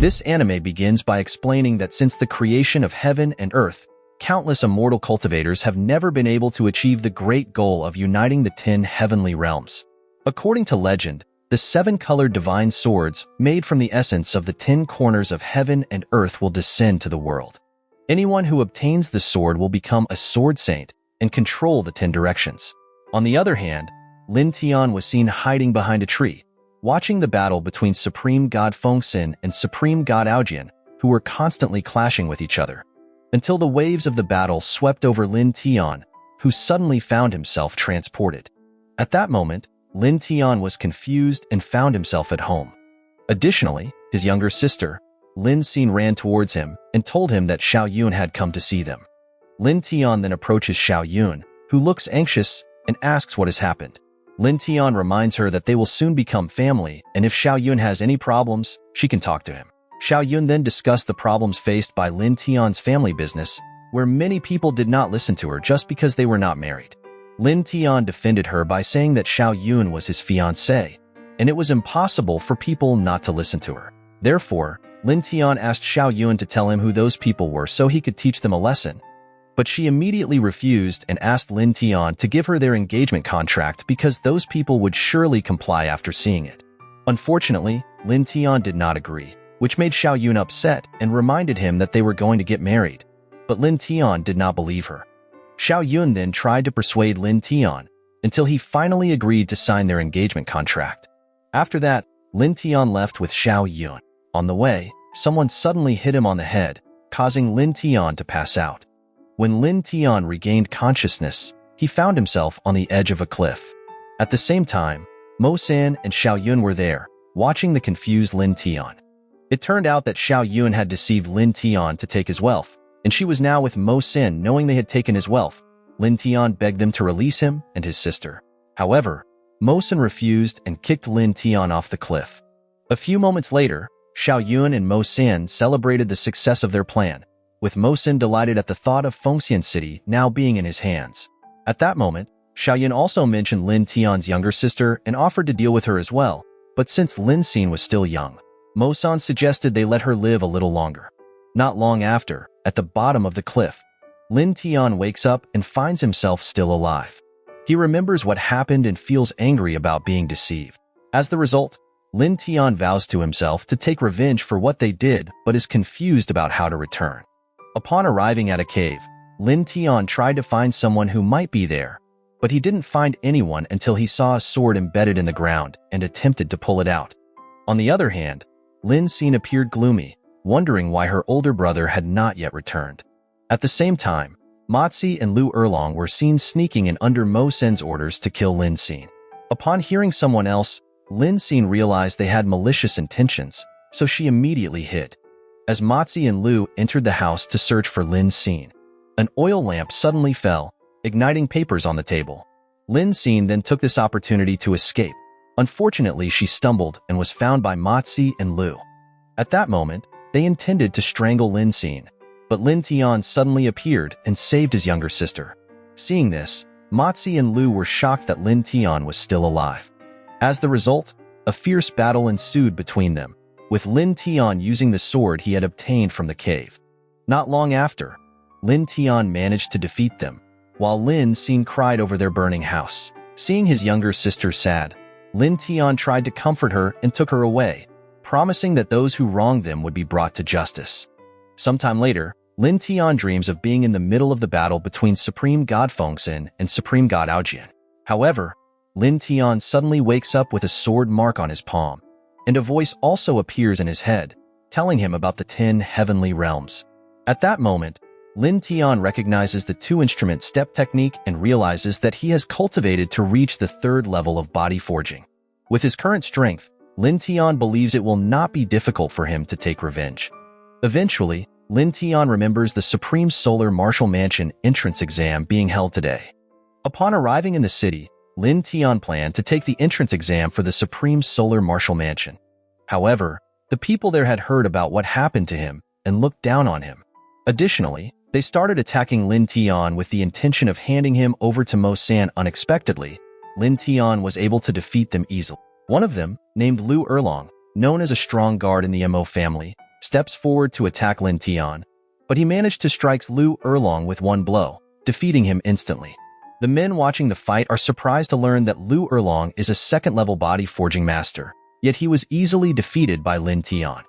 This anime begins by explaining that since the creation of heaven and earth, countless immortal cultivators have never been able to achieve the great goal of uniting the 10 heavenly realms. According to legend, the 7-colored divine swords, made from the essence of the 10 corners of heaven and earth, will descend to the world. Anyone who obtains the sword will become a sword saint and control the 10 directions. On the other hand, Lin Tian was seen hiding behind a tree, watching the battle between Supreme God Fengxin and Supreme God Aojian, who were constantly clashing with each other, until the waves of the battle swept over Lin Tian, who suddenly found himself transported. At that moment, Lin Tian was confused and found himself at home. Additionally, his younger sister, Lin Xin, ran towards him and told him that Xiao Yun had come to see them. Lin Tian then approaches Xiao Yun, who looks anxious and asks what has happened. Lin Tian reminds her that they will soon become family, and if Xiao Yun has any problems, she can talk to him. Xiao Yun then discussed the problems faced by Lin Tian's family business, where many people did not listen to her just because they were not married. Lin Tian defended her by saying that Xiao Yun was his fiancée, and it was impossible for people not to listen to her. Therefore, Lin Tian asked Xiao Yun to tell him who those people were so he could teach them a lesson. But she immediately refused and asked Lin Tian to give her their engagement contract because those people would surely comply after seeing it. Unfortunately, Lin Tian did not agree, which made Xiao Yun upset and reminded him that they were going to get married. But Lin Tian did not believe her. Xiao Yun then tried to persuade Lin Tian until he finally agreed to sign their engagement contract. After that, Lin Tian left with Xiao Yun. On the way, someone suddenly hit him on the head, causing Lin Tian to pass out. When Lin Tian regained consciousness, he found himself on the edge of a cliff. At the same time, Mo San and Xiao Yun were there, watching the confused Lin Tian. It turned out that Xiao Yun had deceived Lin Tian to take his wealth, and she was now with Mo San knowing they had taken his wealth. Lin Tian begged them to release him and his sister. However, Mo San refused and kicked Lin Tian off the cliff. A few moments later, Xiao Yun and Mo San celebrated the success of their plan, with Mo San delighted at the thought of Fengxian City now being in his hands. At that moment, Xiao Yun also mentioned Lin Tian's younger sister and offered to deal with her as well, but since Lin Xin was still young, Mo San suggested they let her live a little longer. Not long after, at the bottom of the cliff, Lin Tian wakes up and finds himself still alive. He remembers what happened and feels angry about being deceived. As the result, Lin Tian vows to himself to take revenge for what they did but is confused about how to return. Upon arriving at a cave, Lin Tian tried to find someone who might be there, but he didn't find anyone until he saw a sword embedded in the ground and attempted to pull it out. On the other hand, Lin Xin appeared gloomy, wondering why her older brother had not yet returned. At the same time, Mozi and Lu Erlong were seen sneaking in under Mo Sen's orders to kill Lin Xin. Upon hearing someone else, Lin Xin realized they had malicious intentions, so she immediately hid. As Mozi and Lu entered the house to search for Lin Xin, an oil lamp suddenly fell, igniting papers on the table. Lin Xin then took this opportunity to escape. Unfortunately, she stumbled and was found by Mozi and Lu. At that moment, they intended to strangle Lin Xin, but Lin Tian suddenly appeared and saved his younger sister. Seeing this, Mozi and Lu were shocked that Lin Tian was still alive. As the result, a fierce battle ensued between them, with Lin Tian using the sword he had obtained from the cave. Not long after, Lin Tian managed to defeat them, while Lin Xin cried over their burning house. Seeing his younger sister sad, Lin Tian tried to comfort her and took her away, promising that those who wronged them would be brought to justice. Sometime later, Lin Tian dreams of being in the middle of the battle between Supreme God Fengxin and Supreme God Aojian. However, Lin Tian suddenly wakes up with a sword mark on his palm, and a voice also appears in his head, telling him about the 10 heavenly realms. At that moment, Lin Tian recognizes the two-instrument step technique and realizes that he has cultivated to reach the 3rd level of body forging. With his current strength, Lin Tian believes it will not be difficult for him to take revenge. Eventually, Lin Tian remembers the Supreme Solar Martial Mansion entrance exam being held today. Upon arriving in the city, Lin Tian planned to take the entrance exam for the Supreme Solar Martial Mansion. However, the people there had heard about what happened to him and looked down on him. Additionally, they started attacking Lin Tian with the intention of handing him over to Mo San. Unexpectedly, Lin Tian was able to defeat them easily. One of them, named Lu Erlong, known as a strong guard in the Mo family, steps forward to attack Lin Tian, but he managed to strike Lu Erlong with one blow, defeating him instantly. The men watching the fight are surprised to learn that Lu Erlong is a second-level body forging master, yet he was easily defeated by Lin Tian.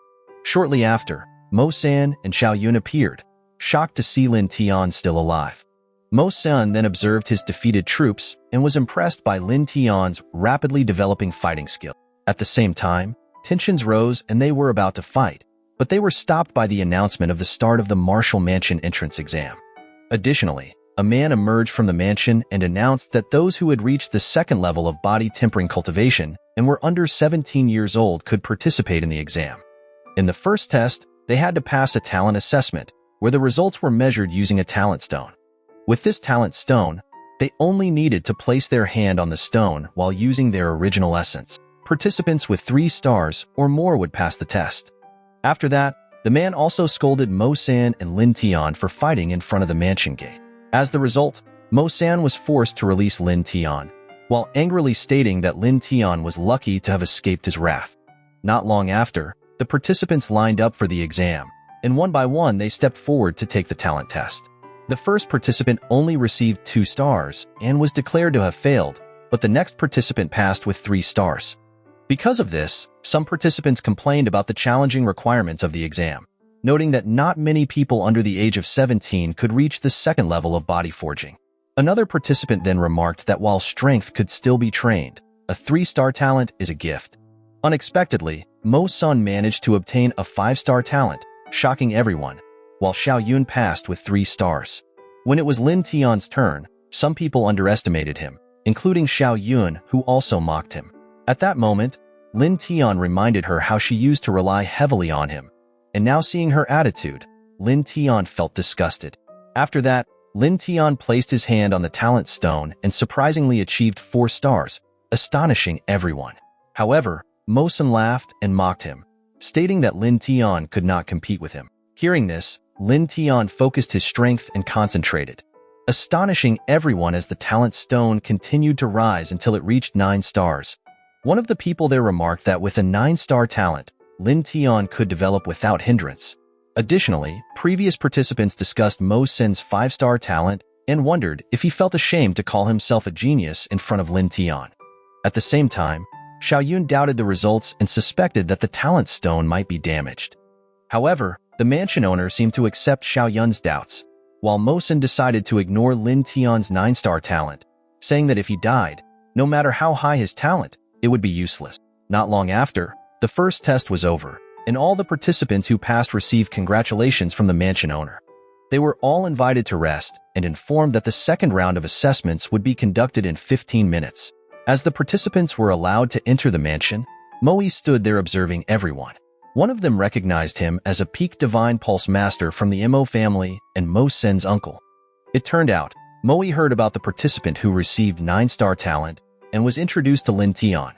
Shortly after, Mo San and Xiao Yun appeared, shocked to see Lin Tian still alive. Mo San then observed his defeated troops and was impressed by Lin Tian's rapidly developing fighting skill. At the same time, tensions rose and they were about to fight, but they were stopped by the announcement of the start of the Martial Mansion entrance exam. Additionally, a man emerged from the mansion and announced that those who had reached the second level of body tempering cultivation and were under 17 years old could participate in the exam. In the first test, they had to pass a talent assessment, where the results were measured using a talent stone. With this talent stone, they only needed to place their hand on the stone while using their original essence. Participants with 3 stars or more would pass the test. After that, the man also scolded Mo San and Lin Tian for fighting in front of the mansion gate. As the result, Mo San was forced to release Lin Tian, while angrily stating that Lin Tian was lucky to have escaped his wrath. Not long after, the participants lined up for the exam, and one by one they stepped forward to take the talent test. The first participant only received 2 stars and was declared to have failed, but the next participant passed with 3 stars. Because of this, some participants complained about the challenging requirements of the exam, noting that not many people under the age of 17 could reach the second level of body forging. Another participant then remarked that while strength could still be trained, a 3-star talent is a gift. Unexpectedly, Mo Sun managed to obtain a 5-star talent, shocking everyone, while Xiao Yun passed with 3 stars. When it was Lin Tian's turn, some people underestimated him, including Xiao Yun, who also mocked him. At that moment, Lin Tian reminded her how she used to rely heavily on him, and now seeing her attitude, Lin Tian felt disgusted. After that, Lin Tian placed his hand on the talent stone and surprisingly achieved 4 stars, astonishing everyone. However, Mo Sun laughed and mocked him, stating that Lin Tian could not compete with him. Hearing this, Lin Tian focused his strength and concentrated, astonishing everyone as the talent stone continued to rise until it reached 9 stars. One of the people there remarked that with a 9-star talent, Lin Tian could develop without hindrance. Additionally, previous participants discussed Mo Sin's 5-star talent and wondered if he felt ashamed to call himself a genius in front of Lin Tian. At the same time, Xiao Yun doubted the results and suspected that the talent stone might be damaged. However, the mansion owner seemed to accept Xiao Yun's doubts, while Mo Sin decided to ignore Lin Tian's 9-star talent, saying that if he died, no matter how high his talent, it would be useless. Not long after, the first test was over, and all the participants who passed received congratulations from the mansion owner. They were all invited to rest and informed that the second round of assessments would be conducted in 15 minutes. As the participants were allowed to enter the mansion, Moe stood there observing everyone. One of them recognized him as a peak divine pulse master from the Mo family and Mo Sen's uncle. It turned out, Moe heard about the participant who received 9-star talent and was introduced to Lin Tian.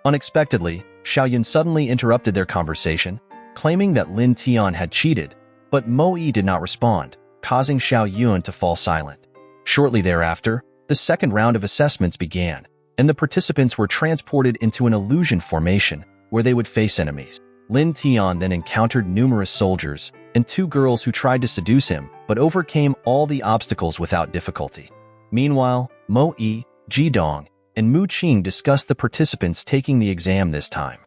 Unexpectedly, Xiao Yun suddenly interrupted their conversation, claiming that Lin Tian had cheated, but Moe did not respond, causing Xiao Yun to fall silent. Shortly thereafter, the second round of assessments began, and the participants were transported into an illusion formation where they would face enemies. Lin Tian then encountered numerous soldiers and 2 girls who tried to seduce him but overcame all the obstacles without difficulty. Meanwhile, Mo Yi, Ji Dong, and Mu Qing discussed the participants taking the exam this time.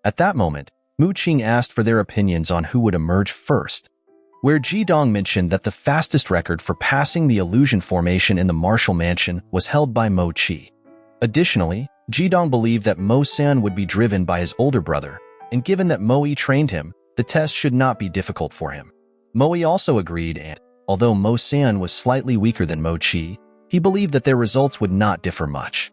At that moment, Mu Qing asked for their opinions on who would emerge first, where Ji Dong mentioned that the fastest record for passing the illusion formation in the Martial Mansion was held by Mo Qi. Additionally, Ji Dong believed that Mo San would be driven by his older brother, and given that Mo Yi trained him, the test should not be difficult for him. Mo Yi also agreed and, although Mo San was slightly weaker than Mo Qi, he believed that their results would not differ much.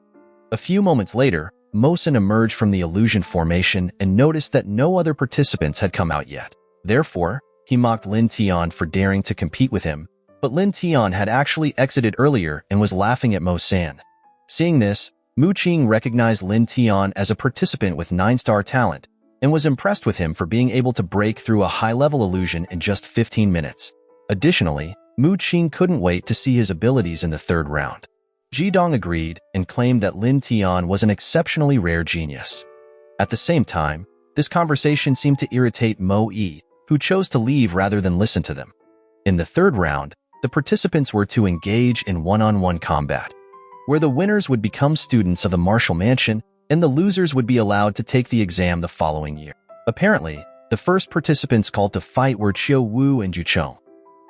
A few moments later, Mo San emerged from the illusion formation and noticed that no other participants had come out yet. Therefore, he mocked Lin Tian for daring to compete with him, but Lin Tian had actually exited earlier and was laughing at Mo San. Seeing this, Mu Qing recognized Lin Tian as a participant with 9-star talent and was impressed with him for being able to break through a high-level illusion in just 15 minutes. Additionally, Mu Qing couldn't wait to see his abilities in the third round. Ji Dong agreed and claimed that Lin Tian was an exceptionally rare genius. At the same time, this conversation seemed to irritate Mo Yi, who chose to leave rather than listen to them. In the third round, the participants were to engage in one-on-one combat, where the winners would become students of the martial mansion and the losers would be allowed to take the exam the following year. Apparently, the first participants called to fight were Xiao Wu and Juchong.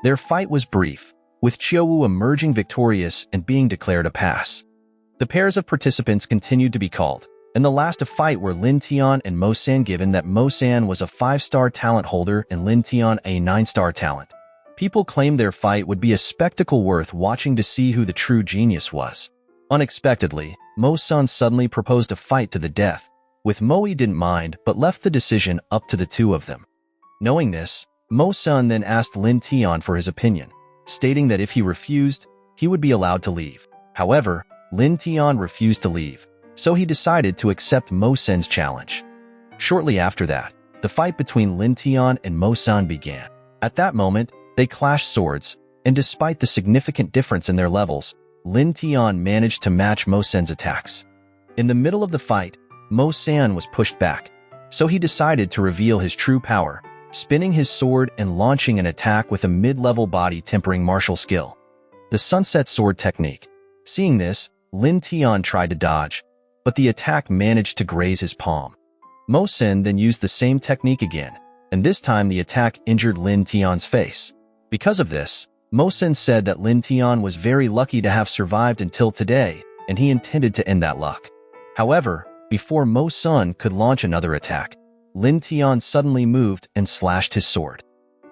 Their fight was brief, with Xiao Wu emerging victorious and being declared a pass. The pairs of participants continued to be called, and the last to fight were Lin Tian and Mo San, given that Mo San was a 5-star talent holder and Lin Tian a 9-star talent. People claimed their fight would be a spectacle worth watching to see who the true genius was. Unexpectedly, Mo San suddenly proposed a fight to the death, with Mo didn't mind but left the decision up to the two of them. Knowing this, Mo San then asked Lin Tian for his opinion, stating that if he refused, he would be allowed to leave. However, Lin Tian refused to leave, so he decided to accept Mo San's challenge. Shortly after that, the fight between Lin Tian and Mo San began. At that moment, they clashed swords, and despite the significant difference in their levels, Lin Tian managed to match Mo San's attacks. In the middle of the fight, Mo San was pushed back, so he decided to reveal his true power, spinning his sword and launching an attack with a mid-level body tempering martial skill, the sunset sword technique. Seeing this, Lin Tian tried to dodge, but the attack managed to graze his palm. Mo San then used the same technique again, and this time the attack injured Lin Tian's face. Because of this, Mo San said that Lin Tian was very lucky to have survived until today, and he intended to end that luck. However, before Mo San could launch another attack, Lin Tian suddenly moved and slashed his sword.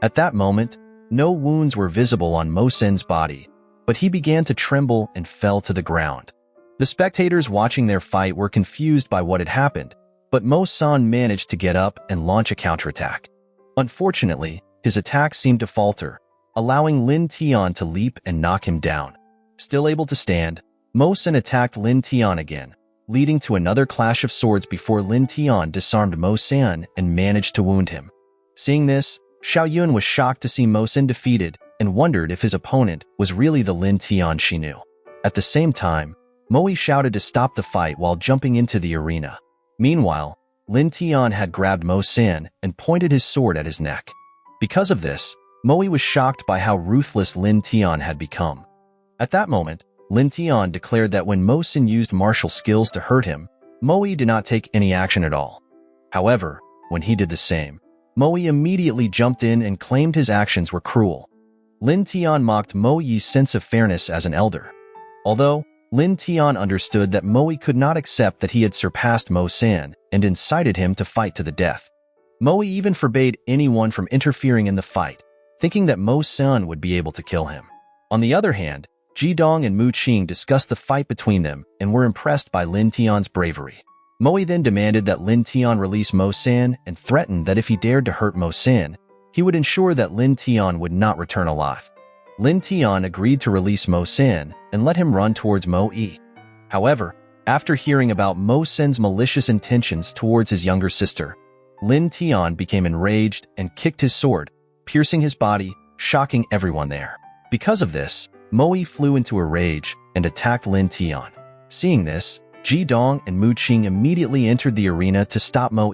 At that moment, no wounds were visible on Mo San's body, but he began to tremble and fell to the ground. The spectators watching their fight were confused by what had happened, but Mo San managed to get up and launch a counterattack. Unfortunately, his attack seemed to falter, allowing Lin Tian to leap and knock him down. Still able to stand, Mo San attacked Lin Tian again, leading to another clash of swords before Lin Tian disarmed Mo San and managed to wound him. Seeing this, Xiao Yun was shocked to see Mo San defeated and wondered if his opponent was really the Lin Tian she knew. At the same time, Mo shouted to stop the fight while jumping into the arena. Meanwhile, Lin Tian had grabbed Mo San and pointed his sword at his neck. Because of this, Mo was shocked by how ruthless Lin Tian had become. At that moment, Lin Tian declared that when Mo San used martial skills to hurt him, Mo did not take any action at all. However, when he did the same, Mo immediately jumped in and claimed his actions were cruel. Lin Tian mocked Mo's sense of fairness as an elder. Although, Lin Tian understood that Mo could not accept that he had surpassed Mo San and incited him to fight to the death. Mo even forbade anyone from interfering in the fight, thinking that Mo San would be able to kill him. On the other hand, Ji Dong and Mu Qing discussed the fight between them and were impressed by Lin Tian's bravery. Mo then demanded that Lin Tian release Mo San and threatened that if he dared to hurt Mo San, he would ensure that Lin Tian would not return alive. Lin Tian agreed to release Mo San and let him run towards Mo. However, after hearing about Mo San's malicious intentions towards his younger sister, Lin Tian became enraged and kicked his sword, piercing his body, shocking everyone there. Because of this, Mo flew into a rage and attacked Lin Tian. Seeing this, Ji Dong and Mu Qing immediately entered the arena to stop Mo,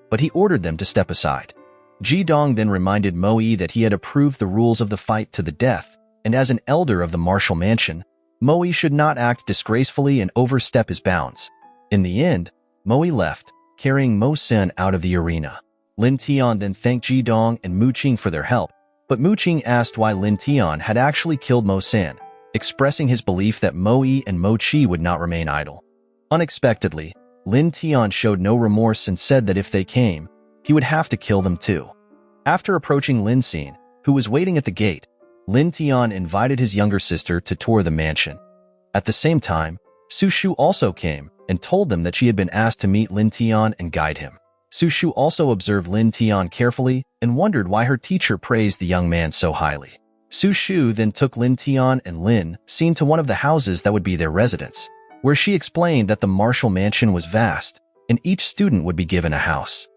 but he ordered them to step aside. Ji Dong then reminded Mo that he had approved the rules of the fight to the death, and as an elder of the martial mansion, Mo should not act disgracefully and overstep his bounds. In the end, Mo left, carrying Mo San out of the arena. Lin Tian then thanked Ji Dong and Mu Qing for their help, but Mu Qing asked why Lin Tian had actually killed Mo San, expressing his belief that Mo and Mo Qi would not remain idle. Unexpectedly, Lin Tian showed no remorse and said that if they came, he would have to kill them too. After approaching Lin Xin, who was waiting at the gate, Lin Tian invited his younger sister to tour the mansion. At the same time, Su Shu also came and told them that she had been asked to meet Lin Tian and guide him. Su Shu also observed Lin Tian carefully and wondered why her teacher praised the young man so highly. Su Shu then took Lin Tian and Lin Xin to one of the houses that would be their residence, where she explained that the martial mansion was vast and each student would be given a house.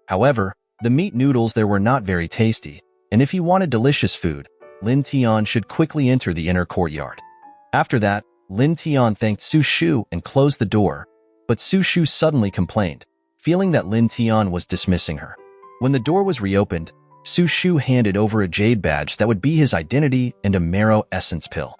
However, the meat noodles there were not very tasty, and if he wanted delicious food, Lin Tian should quickly enter the inner courtyard. After that, Lin Tian thanked Su Shu and closed the door, but Su Shu suddenly complained, feeling that Lin Tian was dismissing her. When the door was reopened, Su Shu handed over a jade badge that would be his identity and a marrow essence pill.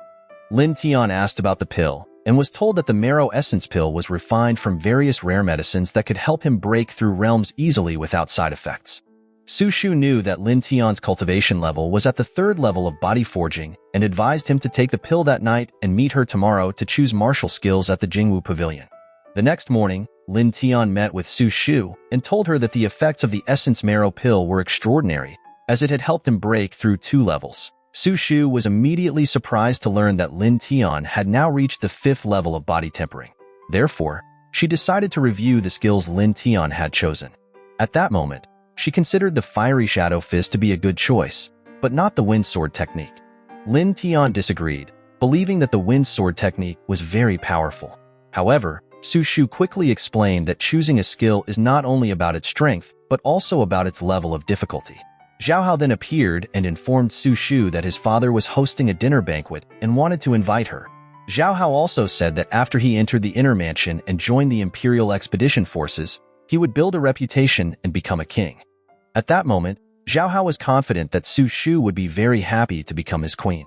Lin Tian asked about the pill and was told that the marrow essence pill was refined from various rare medicines that could help him break through realms easily without side effects. Su Shu knew that Lin Tian's cultivation level was at the 3rd level of body forging and advised him to take the pill that night and meet her tomorrow to choose martial skills at the Jingwu Pavilion. The next morning, Lin Tian met with Su Shu and told her that the effects of the essence marrow pill were extraordinary, as it had helped him break through 2 levels. Su Shu was immediately surprised to learn that Lin Tian had now reached the 5th level of body tempering. Therefore, she decided to review the skills Lin Tian had chosen. At that moment, she considered the fiery shadow fist to be a good choice, but not the wind sword technique. Lin Tian disagreed, believing that the wind sword technique was very powerful. However, Su Shu quickly explained that choosing a skill is not only about its strength, but also about its level of difficulty. Xiao then appeared and informed Su Shu that his father was hosting a dinner banquet and wanted to invite her. Xiao also said that after he entered the inner mansion and joined the Imperial Expedition Forces, he would build a reputation and become a king. At that moment, Xiao was confident that Su Shu would be very happy to become his queen.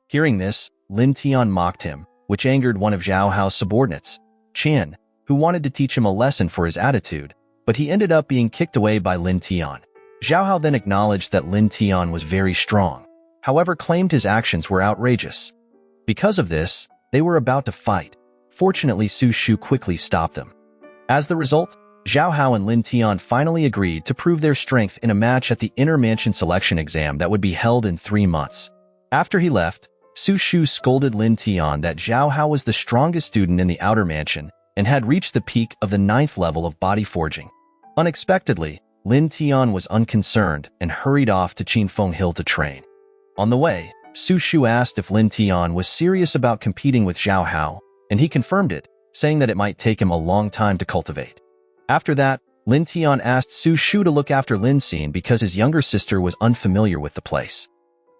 Hearing this, Lin Tian mocked him, which angered one of Xiao's subordinates, Qian, who wanted to teach him a lesson for his attitude, but he ended up being kicked away by Lin Tian. Xiao then acknowledged that Lin Tian was very strong, however claimed his actions were outrageous. Because of this, they were about to fight. Fortunately, Su Shu quickly stopped them. As the result, Xiao and Lin Tian finally agreed to prove their strength in a match at the Inner Mansion selection exam that would be held in 3 months. After he left, Su Shu scolded Lin Tian that Xiao was the strongest student in the Outer Mansion and had reached the peak of the 9th level of body forging. Unexpectedly, Lin Tian was unconcerned and hurried off to Qinfeng Hill to train. On the way, Su Shu asked if Lin Tian was serious about competing with Xiao, and he confirmed it, saying that it might take him a long time to cultivate. After that, Lin Tian asked Su Shu to look after Lin Xian because his younger sister was unfamiliar with the place.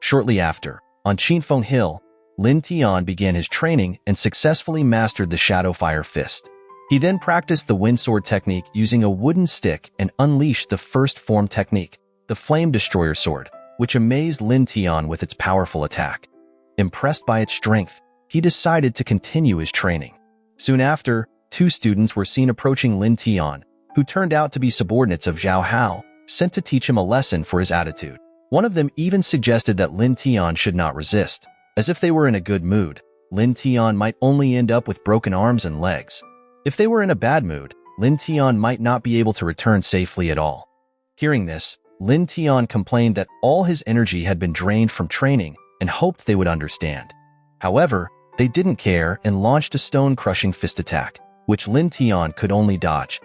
Shortly after, on Qinfeng Hill, Lin Tian began his training and successfully mastered the Shadow Fire Fist. He then practiced the wind sword technique using a wooden stick and unleashed the first form technique, the Flame Destroyer Sword, which amazed Lin Tian with its powerful attack. Impressed by its strength, he decided to continue his training. Soon after, 2 students were seen approaching Lin Tian, who turned out to be subordinates of Xiao, sent to teach him a lesson for his attitude. One of them even suggested that Lin Tian should not resist, as if they were in a good mood, Lin Tian might only end up with broken arms and legs. If they were in a bad mood, Lin Tian might not be able to return safely at all. Hearing this, Lin Tian complained that all his energy had been drained from training and hoped they would understand. However, they didn't care and launched a stone-crushing fist attack, which Lin Tian could only dodge.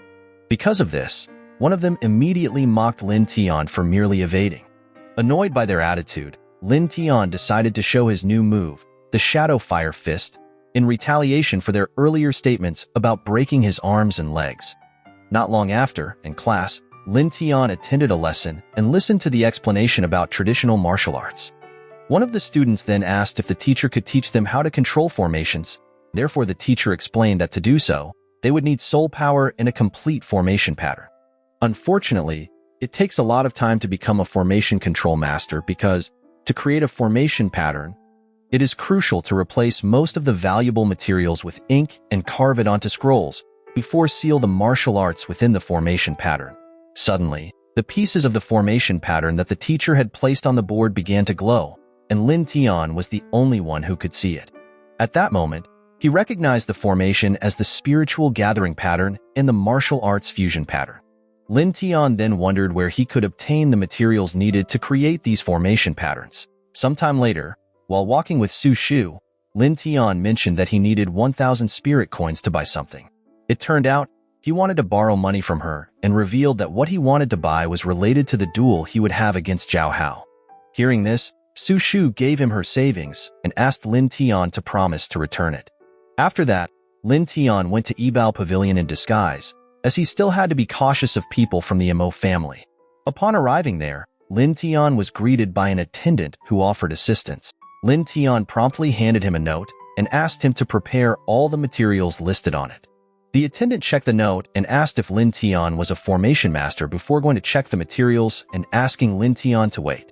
Because of this, one of them immediately mocked Lin Tian for merely evading. Annoyed by their attitude, Lin Tian decided to show his new move, the Shadow Fire Fist, in retaliation for their earlier statements about breaking his arms and legs. Not long after, in class, Lin Tian attended a lesson and listened to the explanation about traditional martial arts. One of the students then asked if the teacher could teach them how to control formations. Therefore, the teacher explained that to do so, they would need soul power and a complete formation pattern. Unfortunately, it takes a lot of time to become a formation control master because, to create a formation pattern, it is crucial to replace most of the valuable materials with ink and carve it onto scrolls before seal the martial arts within the formation pattern. Suddenly, the pieces of the formation pattern that the teacher had placed on the board began to glow, and Lin Tian was the only one who could see it. At that moment, he recognized the formation as the spiritual gathering pattern and the martial arts fusion pattern. Lin Tian then wondered where he could obtain the materials needed to create these formation patterns. Sometime later, while walking with Su Shu, Lin Tian mentioned that he needed 1,000 spirit coins to buy something. It turned out, he wanted to borrow money from her and revealed that what he wanted to buy was related to the duel he would have against Xiao. Hearing this, Su Shu gave him her savings and asked Lin Tian to promise to return it. After that, Lin Tian went to Yibao Pavilion in disguise, as he still had to be cautious of people from the Imo family. Upon arriving there, Lin Tian was greeted by an attendant who offered assistance. Lin Tian promptly handed him a note and asked him to prepare all the materials listed on it. The attendant checked the note and asked if Lin Tian was a formation master before going to check the materials and asking Lin Tian to wait.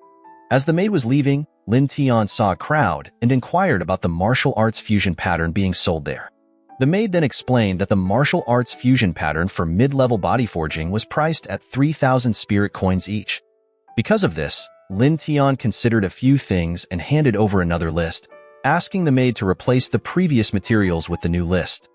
As the maid was leaving, Lin Tian saw a crowd and inquired about the martial arts fusion pattern being sold there. The maid then explained that the martial arts fusion pattern for mid-level body forging was priced at 3,000 spirit coins each. Because of this, Lin Tian considered a few things and handed over another list, asking the maid to replace the previous materials with the new list.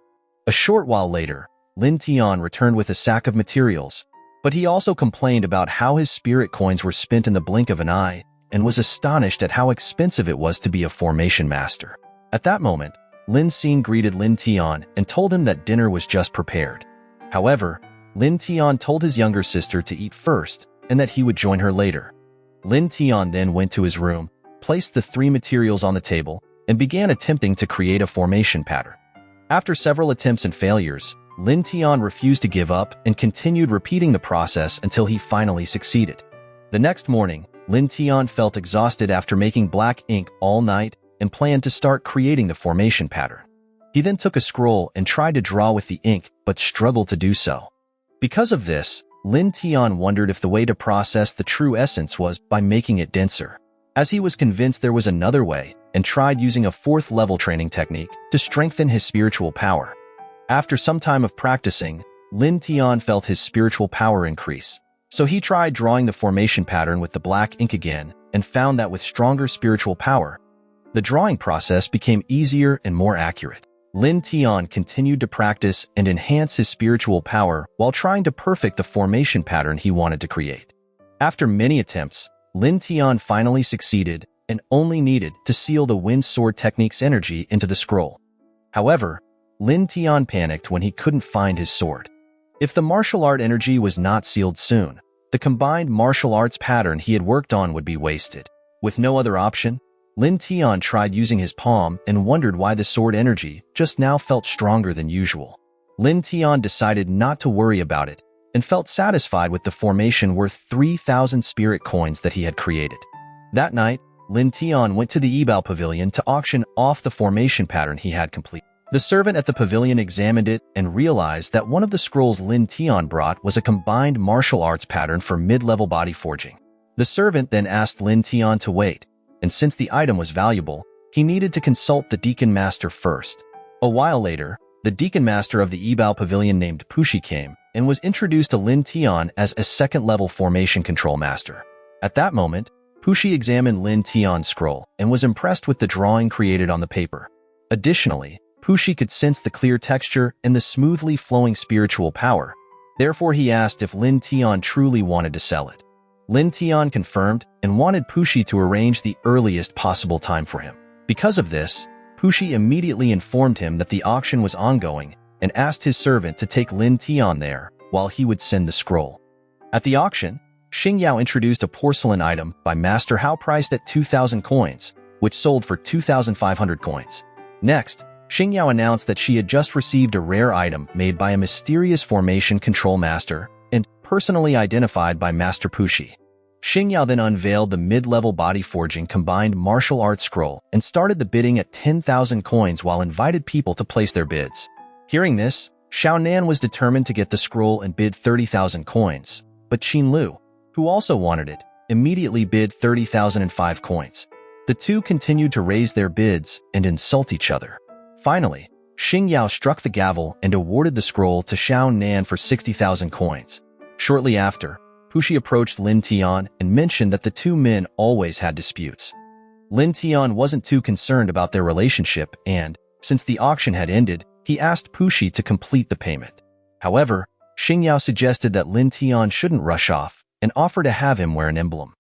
A short while later, Lin Tian returned with a sack of materials, but he also complained about how his spirit coins were spent in the blink of an eye and was astonished at how expensive it was to be a formation master. At that moment, Lin Tian greeted Lin Tian and told him that dinner was just prepared. However, Lin Tian told his younger sister to eat first and that he would join her later. Lin Tian then went to his room, placed the 3 materials on the table, and began attempting to create a formation pattern. After several attempts and failures, Lin Tian refused to give up and continued repeating the process until he finally succeeded. The next morning, Lin Tian felt exhausted after making black ink all night and planned to start creating the formation pattern. He then took a scroll and tried to draw with the ink, but struggled to do so. Because of this, Lin Tian wondered if the way to process the true essence was by making it denser, as he was convinced there was another way, and tried using a 4th level training technique to strengthen his spiritual power. After some time of practicing, Lin Tian felt his spiritual power increase, so he tried drawing the formation pattern with the black ink again and found that with stronger spiritual power, the drawing process became easier and more accurate. Lin Tian continued to practice and enhance his spiritual power while trying to perfect the formation pattern he wanted to create. After many attempts, Lin Tian finally succeeded and only needed to seal the wind sword technique's energy into the scroll. However, Lin Tian panicked when he couldn't find his sword. If the martial art energy was not sealed soon, the combined martial arts pattern he had worked on would be wasted. With no other option, Lin Tian tried using his palm and wondered why the sword energy just now felt stronger than usual. Lin Tian decided not to worry about it and felt satisfied with the formation worth 3,000 spirit coins that he had created. That night, Lin Tian went to the Ebao pavilion to auction off the formation pattern he had completed. The servant at the pavilion examined it and realized that one of the scrolls Lin Tian brought was a combined martial arts pattern for mid-level body forging. The servant then asked Lin Tian to wait, and since the item was valuable, he needed to consult the deacon master first. A while later, the deacon master of the Ebao pavilion named Pushi came and was introduced to Lin Tian as a 2nd-level formation control master. At that moment, Pushi examined Lin Tian's scroll and was impressed with the drawing created on the paper. Additionally, Pushi could sense the clear texture and the smoothly flowing spiritual power. Therefore, he asked if Lin Tian truly wanted to sell it. Lin Tian confirmed and wanted Pushi to arrange the earliest possible time for him. Because of this, Pushi immediately informed him that the auction was ongoing and asked his servant to take Lin Tian there while he would send the scroll. At the auction, Xiao introduced a porcelain item by Master Hao priced at 2,000 coins, which sold for 2,500 coins. Next, Xiao announced that she had just received a rare item made by a mysterious formation control master and personally identified by Master Pushi. Xiao then unveiled the mid-level body forging combined martial arts scroll and started the bidding at 10,000 coins while invited people to place their bids. Hearing this, Xiaonan was determined to get the scroll and bid 30,000 coins, but Qin Lu, who also wanted it, immediately bid 30,005 coins. The two continued to raise their bids and insult each other. Finally, Xiao struck the gavel and awarded the scroll to Xiaonan for 60,000 coins. Shortly after, Pushi approached Lin Tian and mentioned that the two men always had disputes. Lin Tian wasn't too concerned about their relationship and, since the auction had ended, he asked Pushi to complete the payment. However, Xiao suggested that Lin Tian shouldn't rush off and offered to have him wear an emblem.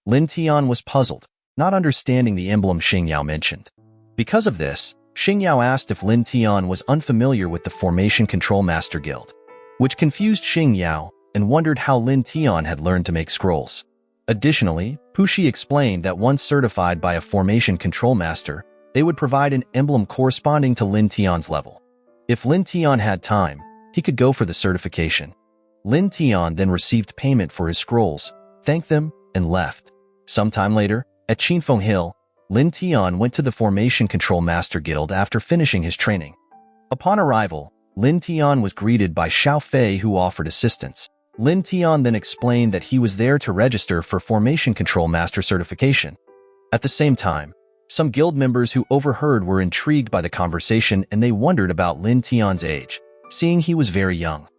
Lin Tian was puzzled, not understanding the emblem Xiao mentioned. Because of this, Xiao asked if Lin Tian was unfamiliar with the Formation Control Master Guild, which confused Xiao and wondered how Lin Tian had learned to make scrolls. Additionally, Pushi explained that once certified by a Formation Control Master, they would provide an emblem corresponding to Lin Tian's level. If Lin Tian had time, he could go for the certification. Lin Tian then received payment for his scrolls, thanked them, and left. Sometime later, at Qinfeng Hill, Lin Tian went to the Formation Control Master Guild after finishing his training. Upon arrival, Lin Tian was greeted by Xiao Fei, who offered assistance. Lin Tian then explained that he was there to register for Formation Control Master certification. At the same time, some guild members who overheard were intrigued by the conversation, and they wondered about Lin Tian's age, seeing he was very young.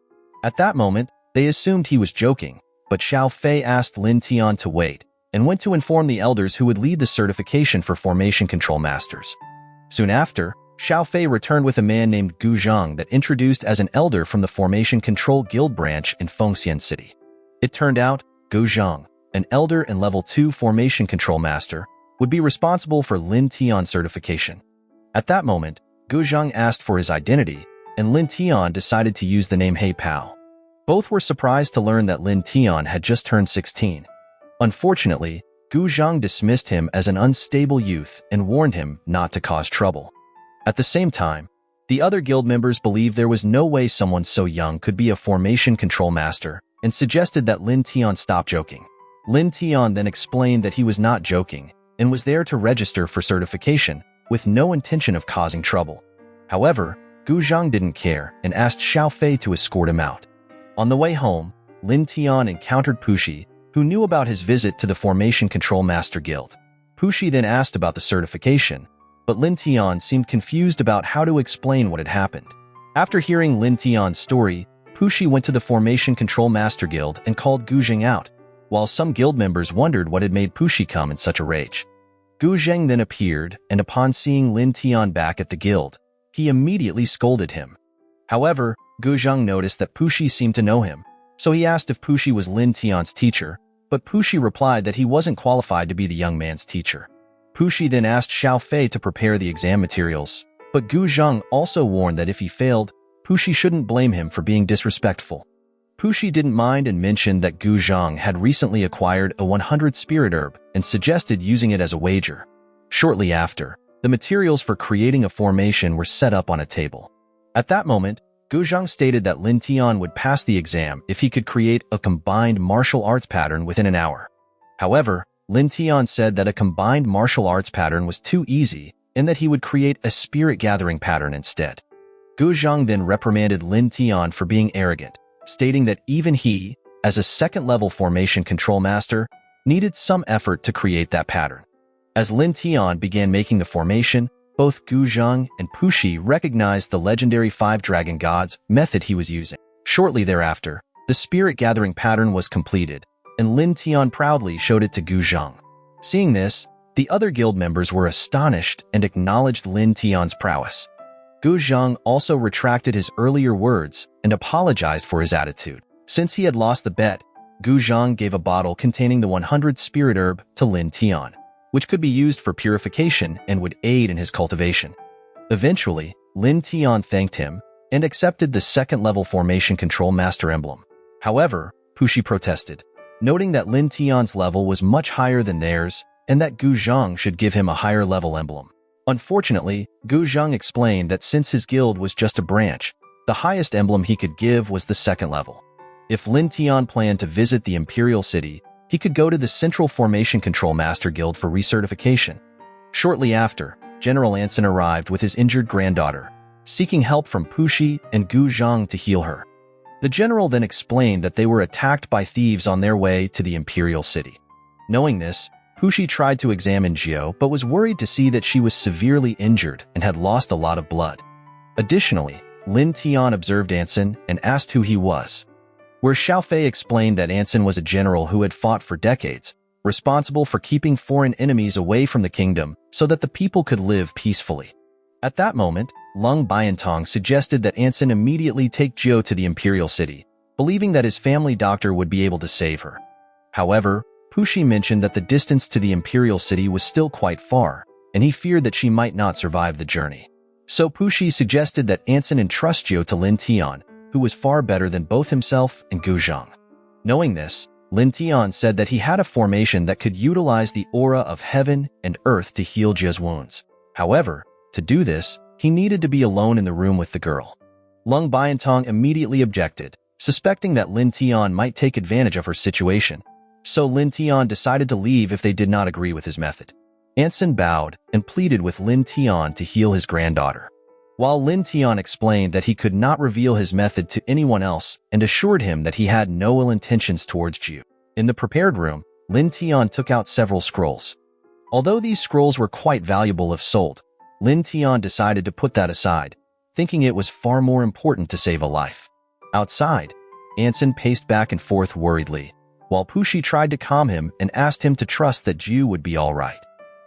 At that moment, they assumed he was joking, but Xiao Fei asked Lin Tian to wait and went to inform the elders who would lead the certification for Formation Control Masters. Soon after, Xiao Fei returned with a man named Gu Zhang that introduced as an elder from the Formation Control Guild branch in Fengxian City. It turned out, Gu Zhang, an elder and level 2 Formation Control Master, would be responsible for Lin Tian's certification. At that moment, Gu Zhang asked for his identity, and Lin Tian decided to use the name Hey Pao. Both were surprised to learn that Lin Tian had just turned 16. Unfortunately, Gu Zhang dismissed him as an unstable youth and warned him not to cause trouble. At the same time, the other guild members believed there was no way someone so young could be a Formation Control Master and suggested that Lin Tian stop joking. Lin Tian then explained that he was not joking and was there to register for certification with no intention of causing trouble. However, Gu Zhang didn't care and asked Xiao Fei to escort him out. On the way home, Lin Tian encountered Pushi, who knew about his visit to the Formation Control Master Guild. Pushi then asked about the certification, but Lin Tian seemed confused about how to explain what had happened. After hearing Lin Tian's story, Pushi went to the Formation Control Master Guild and called Gu Zhang out, while some guild members wondered what had made Pushi come in such a rage. Gu Zhang then appeared, and upon seeing Lin Tian back at the guild, he immediately scolded him. However, Gu Zhang noticed that Pushi seemed to know him, so he asked if Pushi was Lin Tian's teacher, but Pushi replied that he wasn't qualified to be the young man's teacher. Pushi then asked Xiao Fei to prepare the exam materials, but Gu Zhang also warned that if he failed, Pushi shouldn't blame him for being disrespectful. Pushi didn't mind and mentioned that Gu Zhang had recently acquired a 100 spirit herb and suggested using it as a wager. Shortly after, the materials for creating a formation were set up on a table. At that moment, Gu Zhang stated that Lin Tian would pass the exam if he could create a combined martial arts pattern within an hour. However, Lin Tian said that a combined martial arts pattern was too easy and that he would create a spirit gathering pattern instead. Gu Zhang then reprimanded Lin Tian for being arrogant, stating that even he, as a second-level Formation Control Master, needed some effort to create that pattern. As Lin Tian began making the formation, both Gu Zhang and Pushi recognized the legendary 5 Dragon Gods method he was using. Shortly thereafter, the spirit gathering pattern was completed, and Lin Tian proudly showed it to Gu Zhang. Seeing this, the other guild members were astonished and acknowledged Lin Tian's prowess. Gu Zhang also retracted his earlier words and apologized for his attitude. Since he had lost the bet, Gu Zhang gave a bottle containing the 100 spirit herb to Lin Tian, which could be used for purification and would aid in his cultivation. Eventually, Lin Tian thanked him and accepted the second-level Formation Control Master emblem. However, Pushi protested, noting that Lin Tian's level was much higher than theirs and that Gu Zhang should give him a higher-level emblem. Unfortunately, Gu Zhang explained that since his guild was just a branch, the highest emblem he could give was the second level. If Lin Tian planned to visit the Imperial City, he could go to the Central Formation Control Master Guild for recertification. Shortly after, General Anson arrived with his injured granddaughter, seeking help from Pushi and Gu Zhang to heal her. The general then explained that they were attacked by thieves on their way to the Imperial City. Knowing this, Pushi tried to examine Xiao but was worried to see that she was severely injured and had lost a lot of blood. Additionally, Lin Tian observed Anson and asked who he was, where Xiao Fei explained that Anson was a general who had fought for decades, responsible for keeping foreign enemies away from the kingdom so that the people could live peacefully. At that moment, Lung Biantong suggested that Anson immediately take Xiao to the Imperial City, believing that his family doctor would be able to save her. However, Pushi mentioned that the distance to the Imperial City was still quite far, and he feared that she might not survive the journey. So Pushi suggested that Anson entrust Xiao to Lin Tian, who was far better than both himself and Gu Zhang. Knowing this, Lin Tian said that he had a formation that could utilize the aura of heaven and earth to heal Xiao's wounds. However, to do this, he needed to be alone in the room with the girl. Lung Biantong immediately objected, suspecting that Lin Tian might take advantage of her situation. So Lin Tian decided to leave if they did not agree with his method. Anson bowed and pleaded with Lin Tian to heal his granddaughter. while Lin Tian explained that he could not reveal his method to anyone else and assured him that he had no ill intentions towards Xiao. In the prepared room, Lin Tian took out several scrolls. Although these scrolls were quite valuable if sold, Lin Tian decided to put that aside, thinking it was far more important to save a life. Outside, Anson paced back and forth worriedly, while Pushi tried to calm him and asked him to trust that Xiao would be all right.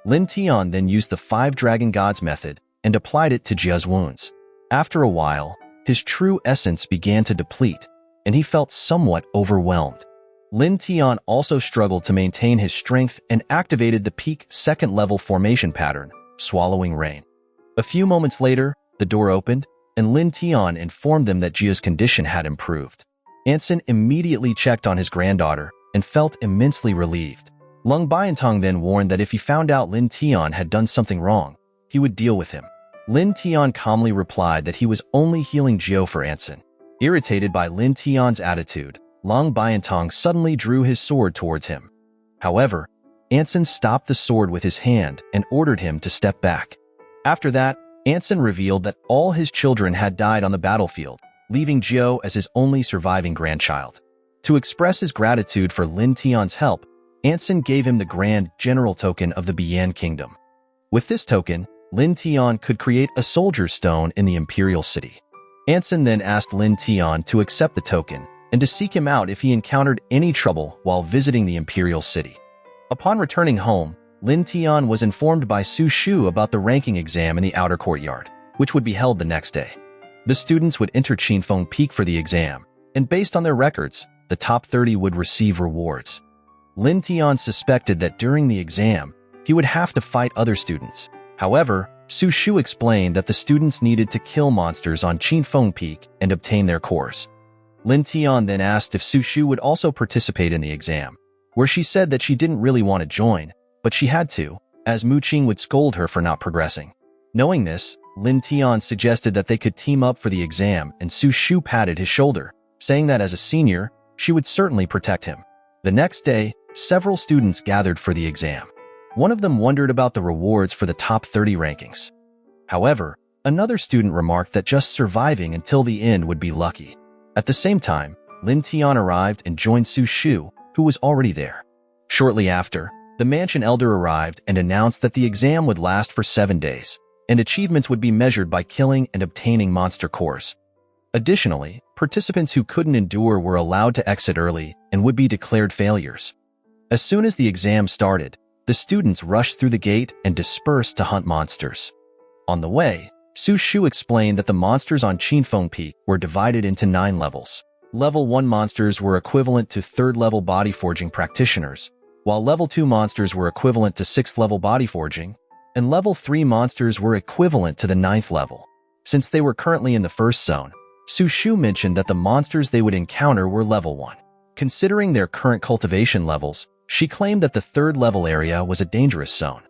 Lin Tian then used the 5 Dragon Gods method and applied it to Xiao's wounds. After a while, his true essence began to deplete, and he felt somewhat overwhelmed. Lin Tian also struggled to maintain his strength and activated the peak second-level formation pattern, Swallowing Rain. A few moments later, the door opened, and Lin Tian informed them that Xiao's condition had improved. Anson immediately checked on his granddaughter and felt immensely relieved. Lung Biantong then warned that if he found out Lin Tian had done something wrong, he would deal with him. Lin Tian calmly replied that he was only healing Xiao for Anson. Irritated by Lin Tian's attitude, Lung Biantong suddenly drew his sword towards him. However, Anson stopped the sword with his hand and ordered him to step back. After that, Anson revealed that all his children had died on the battlefield, leaving Xiao as his only surviving grandchild. To express his gratitude for Lin Tian's help, Anson gave him the Grand General token of the Bian Kingdom. With this token, Lin Tian could create a soldier's stone in the Imperial City. Anson then asked Lin Tian to accept the token and to seek him out if he encountered any trouble while visiting the Imperial City. Upon returning home, Lin Tian was informed by Su Shu about the ranking exam in the outer courtyard, which would be held the next day. The students would enter Qinfeng Peak for the exam, and based on their records, the top 30 would receive rewards. Lin Tian suspected that during the exam, he would have to fight other students. However, Su Shu explained that the students needed to kill monsters on Qinfeng Peak and obtain their cores. Lin Tian then asked if Su Shu would also participate in the exam, where she said that she didn't really want to join, but she had to, as Mu Qing would scold her for not progressing. Knowing this, Lin Tian suggested that they could team up for the exam, and Su Shu patted his shoulder, saying that as a senior, she would certainly protect him. The next day, several students gathered for the exam. One of them wondered about the rewards for the top 30 rankings. However, another student remarked that just surviving until the end would be lucky. At the same time, Lin Tian arrived and joined Su Shu, who was already there. Shortly after, the mansion elder arrived and announced that the exam would last for 7 days, and achievements would be measured by killing and obtaining monster cores. Additionally, participants who couldn't endure were allowed to exit early and would be declared failures. As soon as the exam started, the students rushed through the gate and dispersed to hunt monsters. On the way, Su Shu explained that the monsters on Qinfeng Peak were divided into 9 levels. Level 1 monsters were equivalent to 3rd-level body forging practitioners, while Level 2 monsters were equivalent to 6th-level body forging, and Level 3 monsters were equivalent to the 9th level. Since they were currently in the first zone, Su Shu mentioned that the monsters they would encounter were Level 1. Considering their current cultivation levels, she claimed that the 3rd-level area was a dangerous zone.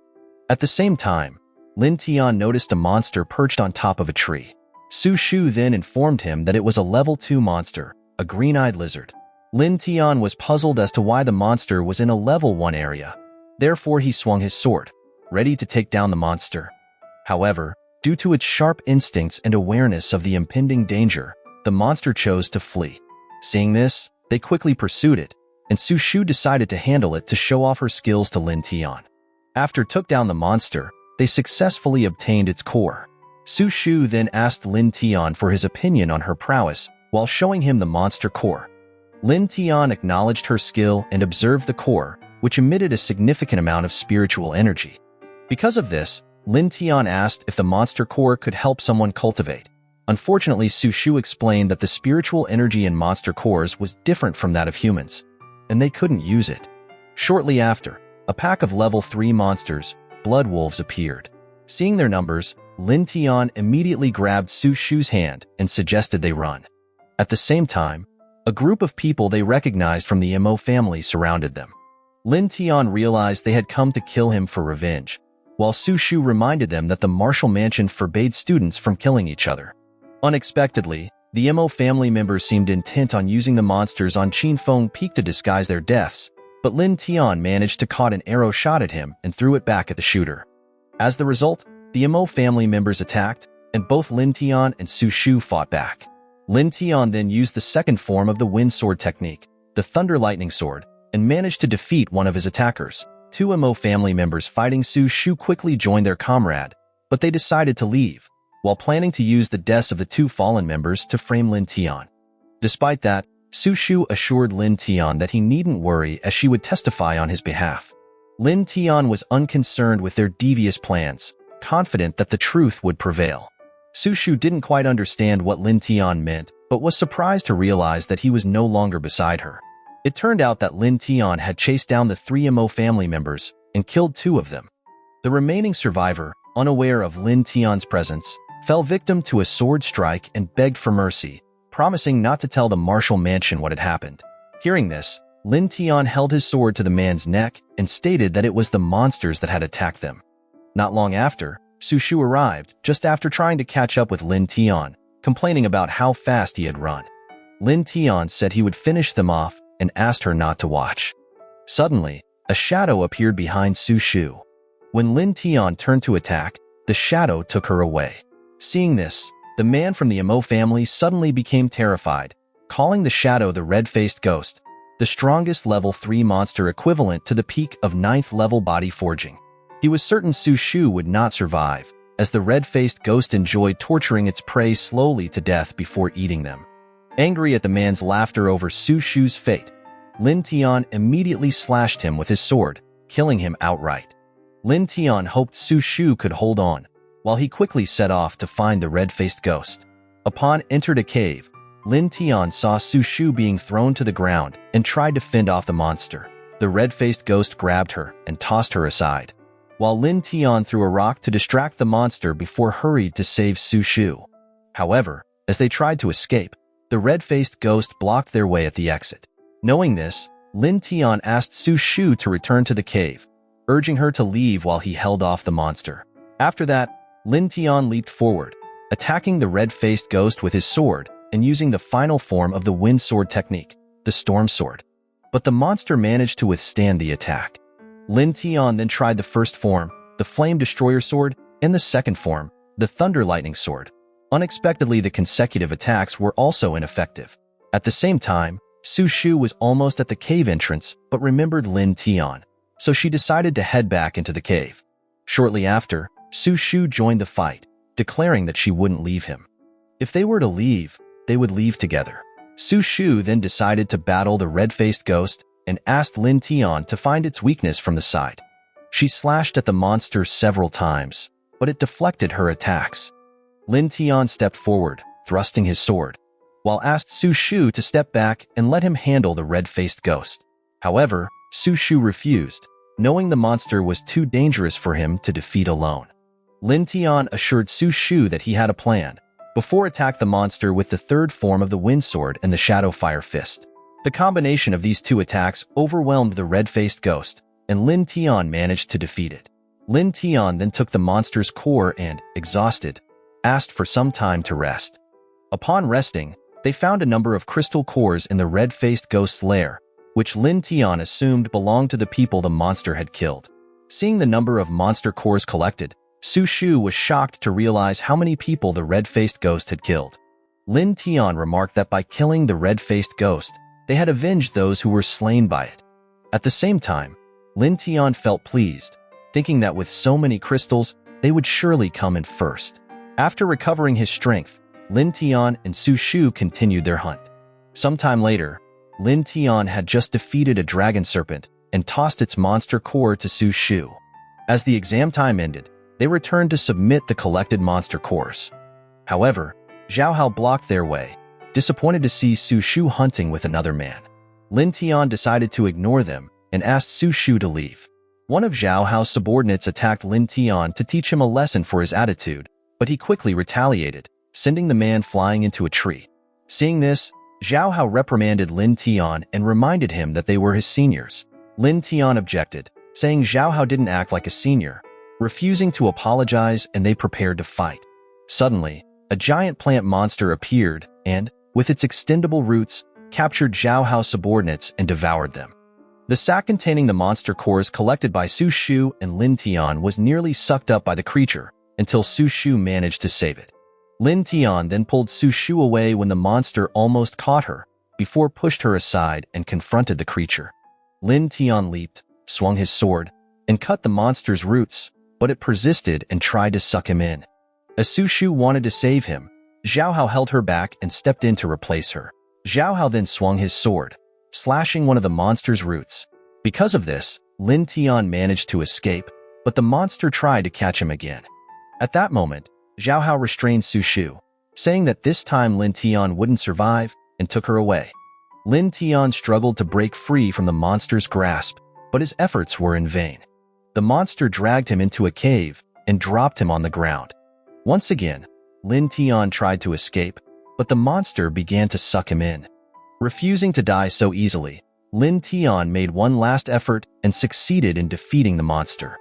At the same time, Lin Tian noticed a monster perched on top of a tree. Su Shu then informed him that it was a Level 2 monster, a green-eyed lizard. Lin Tian was puzzled as to why the monster was in a Level 1 area. Therefore, he swung his sword, ready to take down the monster. However, due to its sharp instincts and awareness of the impending danger, the monster chose to flee. Seeing this, they quickly pursued it, and Su Shu decided to handle it to show off her skills to Lin Tian. After took down the monster, they successfully obtained its core. Su Shu then asked Lin Tian for his opinion on her prowess while showing him the monster core. Lin Tian acknowledged her skill and observed the core, which emitted a significant amount of spiritual energy. Because of this, Lin Tian asked if the monster core could help someone cultivate. Unfortunately, Su Shu explained that the spiritual energy in monster cores was different from that of humans, and they couldn't use it. Shortly after, a pack of Level 3 monsters, blood wolves, appeared. Seeing their numbers, Lin Tian immediately grabbed Su Shu's hand and suggested they run. At the same time, a group of people they recognized from the Mo family surrounded them. Lin Tian realized they had come to kill him for revenge, while Su Shu reminded them that the martial mansion forbade students from killing each other. Unexpectedly, the Mo family members seemed intent on using the monsters on Qinfeng Peak to disguise their deaths, but Lin Tian managed to caught an arrow shot at him and threw it back at the shooter. As the result, the Mo family members attacked, and both Lin Tian and Su Shu fought back. Lin Tian then used the second form of the wind sword technique, the thunder lightning sword, and managed to defeat one of his attackers. Two Mo family members fighting Su Shu quickly joined their comrade, but they decided to leave, while planning to use the deaths of the two fallen members to frame Lin Tian. Despite that, Su Shu assured Lin Tian that he needn't worry as she would testify on his behalf. Lin Tian was unconcerned with their devious plans, confident that the truth would prevail. Su Shu didn't quite understand what Lin Tian meant, but was surprised to realize that he was no longer beside her. It turned out that Lin Tian had chased down the three Mo family members and killed two of them. The remaining survivor, unaware of Lin Tian's presence, fell victim to a sword strike and begged for mercy, promising not to tell the Marshall mansion what had happened. Hearing this, Lin Tian held his sword to the man's neck and stated that it was the monsters that had attacked them. Not long after, Su Shu arrived, just after trying to catch up with Lin Tian, complaining about how fast he had run. Lin Tian said he would finish them off and asked her not to watch. Suddenly, a shadow appeared behind Su Shu. When Lin Tian turned to attack, the shadow took her away. Seeing this, the man from the Mo family suddenly became terrified, calling the shadow the red-faced ghost, the strongest level 3 monster equivalent to the peak of 9th level body forging. He was certain Su Shu would not survive, as the red-faced ghost enjoyed torturing its prey slowly to death before eating them. Angry at the man's laughter over Su Shu's fate, Lin Tian immediately slashed him with his sword, killing him outright. Lin Tian hoped Su Shu could hold on, while he quickly set off to find the red-faced ghost. Upon entering a cave, Lin Tian saw Su Shu being thrown to the ground and tried to fend off the monster. The red-faced ghost grabbed her and tossed her aside, while Lin Tian threw a rock to distract the monster before hurried to save Su Shu. However, as they tried to escape, the red-faced ghost blocked their way at the exit. Knowing this, Lin Tian asked Su Shu to return to the cave, urging her to leave while he held off the monster. After that, Lin Tian leaped forward, attacking the red-faced ghost with his sword and using the final form of the wind sword technique, the storm sword. But the monster managed to withstand the attack. Lin Tian then tried the first form, the flame destroyer sword, and the second form, the thunder lightning sword. Unexpectedly, the consecutive attacks were also ineffective. At the same time, Su Shu was almost at the cave entrance but remembered Lin Tian, so she decided to head back into the cave. Shortly after, Su Shu joined the fight, declaring that she wouldn't leave him. If they were to leave, they would leave together. Su Shu then decided to battle the red-faced ghost and asked Lin Tian to find its weakness from the side. She slashed at the monster several times, but it deflected her attacks. Lin Tian stepped forward, thrusting his sword, while asked Su Shu to step back and let him handle the red-faced ghost. However, Su Shu refused, knowing the monster was too dangerous for him to defeat alone. Lin Tian assured Su Shu that he had a plan, before attack the monster with the third form of the wind sword and the shadow fire fist. The combination of these two attacks overwhelmed the red-faced ghost, and Lin Tian managed to defeat it. Lin Tian then took the monster's core and, exhausted, asked for some time to rest. Upon resting, they found a number of crystal cores in the red-faced ghost's lair, which Lin Tian assumed belonged to the people the monster had killed. Seeing the number of monster cores collected, Su Shu was shocked to realize how many people the red-faced ghost had killed. Lin Tian remarked that by killing the red-faced ghost, they had avenged those who were slain by it. At the same time, Lin Tian felt pleased, thinking that with so many crystals, they would surely come in first. After recovering his strength, Lin Tian and Su Shu continued their hunt. Sometime later, Lin Tian had just defeated a dragon serpent and tossed its monster core to Su Shu. As the exam time ended, they returned to submit the collected monster cores. However, Xiao blocked their way, disappointed to see Su Shu hunting with another man. Lin Tian decided to ignore them and asked Su Shu to leave. One of Xiao's subordinates attacked Lin Tian to teach him a lesson for his attitude, but he quickly retaliated, sending the man flying into a tree. Seeing this, Xiao reprimanded Lin Tian and reminded him that they were his seniors. Lin Tian objected, saying Xiao didn't act like a senior, refusing to apologize, and they prepared to fight. Suddenly, a giant plant monster appeared and, with its extendable roots, captured Xiao's subordinates and devoured them. The sack containing the monster cores collected by Su Shu and Lin Tian was nearly sucked up by the creature, until Su Shu managed to save it. Lin Tian then pulled Su Shu away when the monster almost caught her, before pushed her aside and confronted the creature. Lin Tian leaped, swung his sword, and cut the monster's roots, but it persisted and tried to suck him in. As Su Shu wanted to save him, Xiao Hao held her back and stepped in to replace her. Xiao Hao then swung his sword, slashing one of the monster's roots. Because of this, Lin Tian managed to escape, but the monster tried to catch him again. At that moment, Xiao Hao restrained Su Shu, saying that this time Lin Tian wouldn't survive, and took her away. Lin Tian struggled to break free from the monster's grasp, but his efforts were in vain. The monster dragged him into a cave and dropped him on the ground. Once again, Lin Tian tried to escape, but the monster began to suck him in. Refusing to die so easily, Lin Tian made one last effort and succeeded in defeating the monster.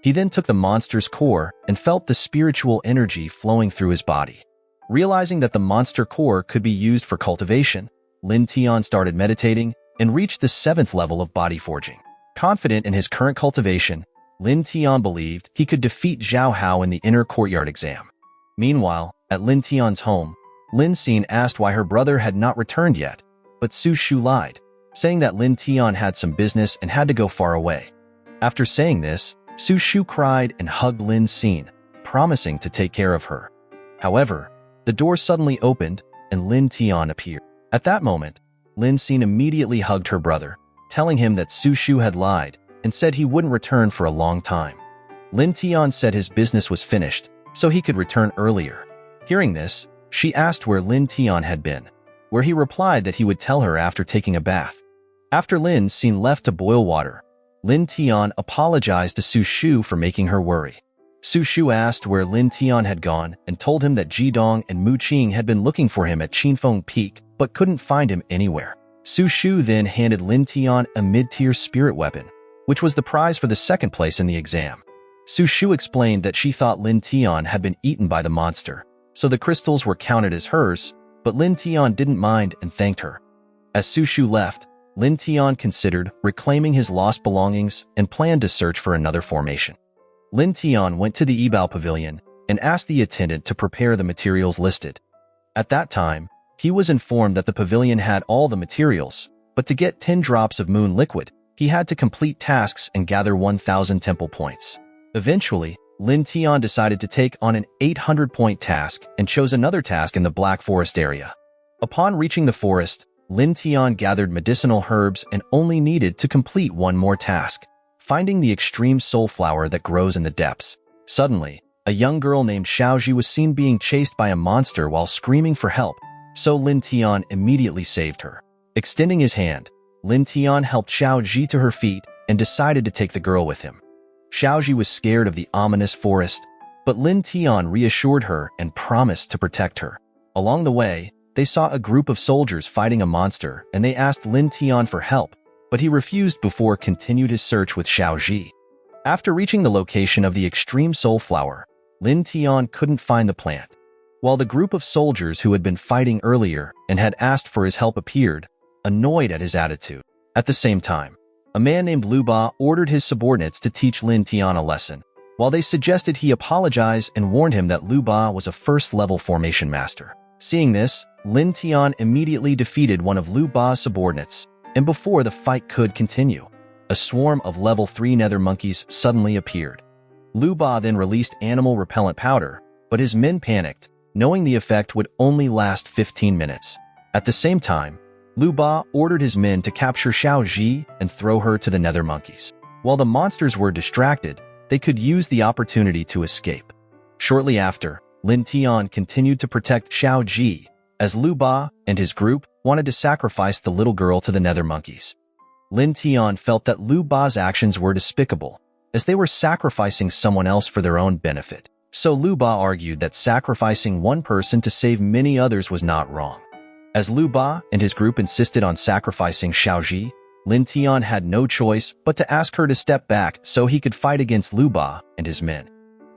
He then took the monster's core and felt the spiritual energy flowing through his body. Realizing that the monster core could be used for cultivation, Lin Tian started meditating and reached the 7th level of body forging. Confident in his current cultivation, Lin Tian believed he could defeat Xiao Hao in the inner courtyard exam. Meanwhile, at Lin Tian's home, Lin Xin asked why her brother had not returned yet, but Su Shu lied, saying that Lin Tian had some business and had to go far away. After saying this, Su Shu cried and hugged Lin Xin, promising to take care of her. However, the door suddenly opened and Lin Tian appeared. At that moment, Lin Xin immediately hugged her brother, telling him that Su Shu had lied and said he wouldn't return for a long time. Lin Tian said his business was finished, so he could return earlier. Hearing this, she asked where Lin Tian had been, where he replied that he would tell her after taking a bath. After Lin Xin left to boil water, Lin Tian apologized to Su Shu for making her worry. Su Shu asked where Lin Tian had gone and told him that Ji Dong and Mu Qing had been looking for him at Qinfeng Peak but couldn't find him anywhere. Su Shu then handed Lin Tian a mid-tier spirit weapon, which was the prize for the 2nd place in the exam. Su Shu explained that she thought Lin Tian had been eaten by the monster, so the crystals were counted as hers, but Lin Tian didn't mind and thanked her. As Su Shu left, Lin Tian considered reclaiming his lost belongings and planned to search for another formation. Lin Tian went to the Yibao Pavilion and asked the attendant to prepare the materials listed. At that time, he was informed that the pavilion had all the materials, but to get 10 drops of moon liquid, he had to complete tasks and gather 1,000 temple points. Eventually, Lin Tian decided to take on an 800-point task and chose another task in the Black Forest area. Upon reaching the forest, Lin Tian gathered medicinal herbs and only needed to complete one more task, finding the extreme soul flower that grows in the depths. Suddenly, a young girl named Xiao was seen being chased by a monster while screaming for help, so Lin Tian immediately saved her. Extending his hand, Lin Tian helped Xiao to her feet and decided to take the girl with him. Xiao was scared of the ominous forest, but Lin Tian reassured her and promised to protect her. Along the way, they saw a group of soldiers fighting a monster and they asked Lin Tian for help, but he refused before continued his search with Xiao. After reaching the location of the extreme soul flower, Lin Tian couldn't find the plant. While the group of soldiers who had been fighting earlier and had asked for his help appeared, annoyed at his attitude. At the same time, a man named Lu Ba ordered his subordinates to teach Lin Tian a lesson, while they suggested he apologize and warned him that Lu Ba was a 1st-level formation master. Seeing this, Lin Tian immediately defeated one of Lu Ba's subordinates, and before the fight could continue, a swarm of level 3 nether monkeys suddenly appeared. Lu Ba then released animal repellent powder, but his men panicked, knowing the effect would only last 15 minutes. At the same time, Lu Ba ordered his men to capture Xiao and throw her to the nether monkeys. While the monsters were distracted, they could use the opportunity to escape. Shortly after, Lin Tian continued to protect Xiao as Lu Ba and his group wanted to sacrifice the little girl to the nether monkeys. Lin Tian felt that Lu Ba's actions were despicable, as they were sacrificing someone else for their own benefit. So Lu Ba argued that sacrificing one person to save many others was not wrong. As Lu Ba and his group insisted on sacrificing Xiao, Lin Tian had no choice but to ask her to step back so he could fight against Lu Ba and his men.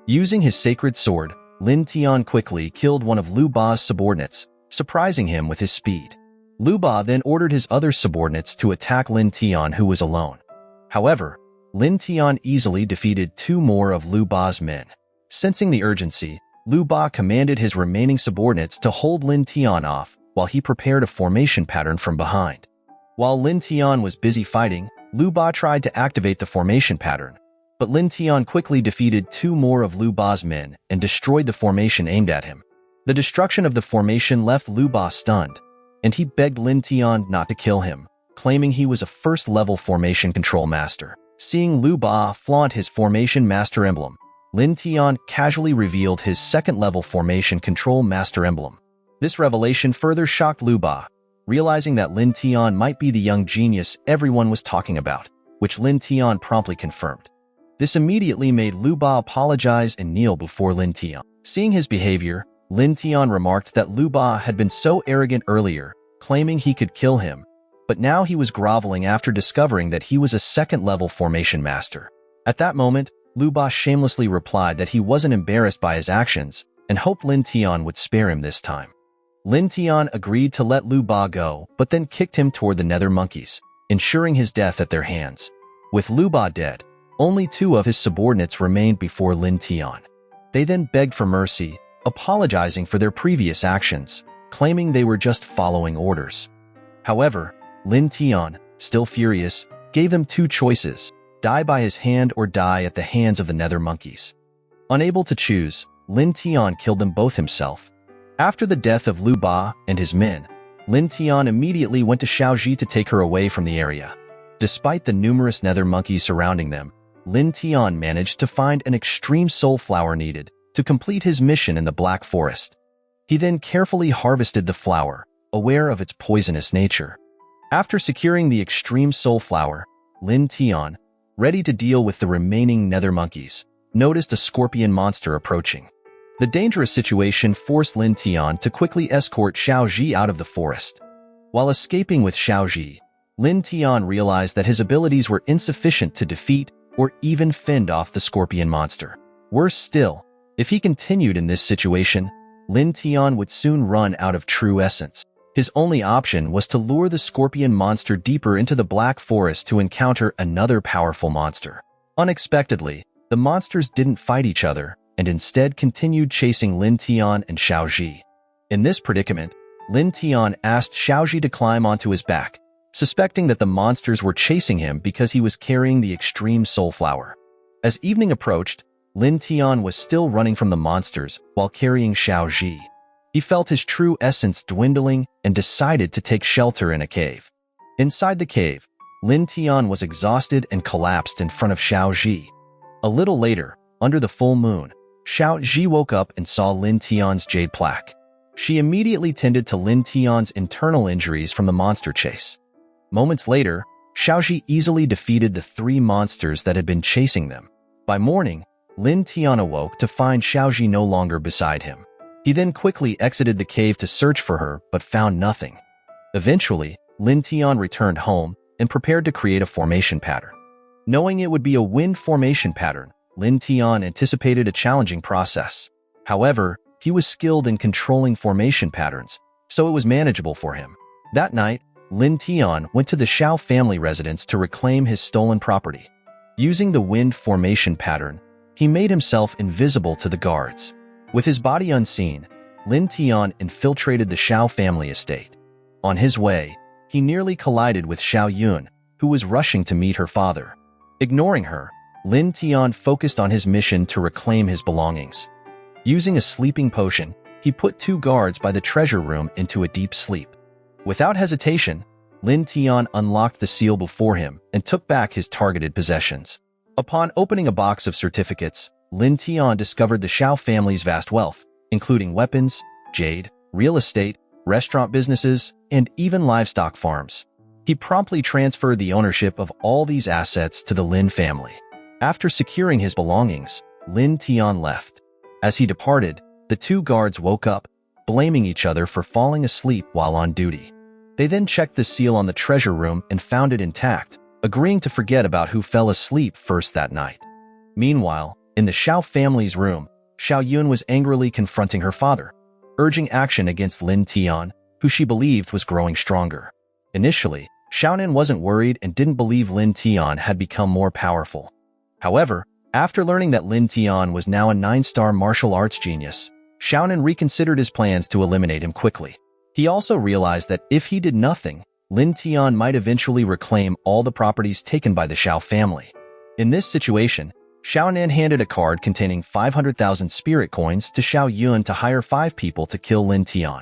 Using his sacred sword, Lin Tian quickly killed one of Lu Ba's subordinates, surprising him with his speed. Lu Ba then ordered his other subordinates to attack Lin Tian, who was alone. However, Lin Tian easily defeated 2 more of Lu Ba's men. Sensing the urgency, Lu Ba commanded his remaining subordinates to hold Lin Tian off while he prepared a formation pattern from behind. While Lin Tian was busy fighting, Lu Ba tried to activate the formation pattern, but Lin Tian quickly defeated 2 more of Lu Ba's men and destroyed the formation aimed at him. The destruction of the formation left Lu Ba stunned, and he begged Lin Tian not to kill him, claiming he was a first-level formation control master. Seeing Lu Ba flaunt his formation master emblem, Lin Tian casually revealed his second-level formation control master emblem. This revelation further shocked Lu Ba, realizing that Lin Tian might be the young genius everyone was talking about, which Lin Tian promptly confirmed. This immediately made Lu Ba apologize and kneel before Lin Tian. Seeing his behavior, Lin Tian remarked that Lu Ba had been so arrogant earlier, claiming he could kill him, but now he was groveling after discovering that he was a second-level formation master. At that moment, Lu Ba shamelessly replied that he wasn't embarrassed by his actions and hoped Lin Tian would spare him this time. Lin Tian agreed to let Lu Ba go, but then kicked him toward the nether monkeys, ensuring his death at their hands. With Lu Ba dead, only 2 of his subordinates remained before Lin Tian. They then begged for mercy, apologizing for their previous actions, claiming they were just following orders. However, Lin Tian, still furious, gave them 2 choices: die by his hand or die at the hands of the nether monkeys. Unable to choose, Lin Tian killed them both himself. After the death of Lu Ba and his men, Lin Tian immediately went to Xiao to take her away from the area. Despite the numerous nether monkeys surrounding them, Lin Tian managed to find an extreme soul flower needed to complete his mission in the Black Forest. He then carefully harvested the flower, aware of its poisonous nature. After securing the extreme soul flower, Lin Tian, ready to deal with the remaining nether monkeys, noticed a scorpion monster approaching. The dangerous situation forced Lin Tian to quickly escort Xiao out of the forest. While escaping with Xiao, Lin Tian realized that his abilities were insufficient to defeat or even fend off the scorpion monster. Worse still, if he continued in this situation, Lin Tian would soon run out of true essence. His only option was to lure the scorpion monster deeper into the Black Forest to encounter another powerful monster. Unexpectedly, the monsters didn't fight each other, and instead continued chasing Lin Tian and Xiao. In this predicament, Lin Tian asked Xiao to climb onto his back, suspecting that the monsters were chasing him because he was carrying the extreme soul flower. As evening approached, Lin Tian was still running from the monsters while carrying Xiao. He felt his true essence dwindling and decided to take shelter in a cave. Inside the cave, Lin Tian was exhausted and collapsed in front of Xiao. A little later, under the full moon, Xiao woke up and saw Lin Tian's jade plaque. She immediately tended to Lin Tian's internal injuries from the monster chase. Moments later, Xiao easily defeated the 3 monsters that had been chasing them. By morning, Lin Tian awoke to find Xiao no longer beside him. He then quickly exited the cave to search for her but found nothing. Eventually, Lin Tian returned home and prepared to create a formation pattern. Knowing it would be a wind formation pattern, Lin Tian anticipated a challenging process. However, he was skilled in controlling formation patterns, so it was manageable for him. That night, Lin Tian went to the Xiao family residence to reclaim his stolen property. Using the wind formation pattern, he made himself invisible to the guards. With his body unseen, Lin Tian infiltrated the Xiao family estate. On his way, he nearly collided with Xiao Yun, who was rushing to meet her father. Ignoring her, Lin Tian focused on his mission to reclaim his belongings. Using a sleeping potion, he put 2 guards by the treasure room into a deep sleep. Without hesitation, Lin Tian unlocked the seal before him and took back his targeted possessions. Upon opening a box of certificates, Lin Tian discovered the Xiao family's vast wealth, including weapons, jade, real estate, restaurant businesses, and even livestock farms. He promptly transferred the ownership of all these assets to the Lin family. After securing his belongings, Lin Tian left. As he departed, the 2 guards woke up, blaming each other for falling asleep while on duty. They then checked the seal on the treasure room and found it intact, agreeing to forget about who fell asleep first that night. Meanwhile, in the Xiao family's room, Xiao Yun was angrily confronting her father, urging action against Lin Tian, who she believed was growing stronger. Initially, Xiaonan wasn't worried and didn't believe Lin Tian had become more powerful. However, After learning that Lin Tian was now a 9-star martial arts genius, Xiao reconsidered his plans to eliminate him quickly. He also realized that if he did nothing, Lin Tian might eventually reclaim all the properties taken by the Xiao family. In this situation, Xiao handed a card containing 500,000 spirit coins to Xiao to hire 5 people to kill Lin Tian.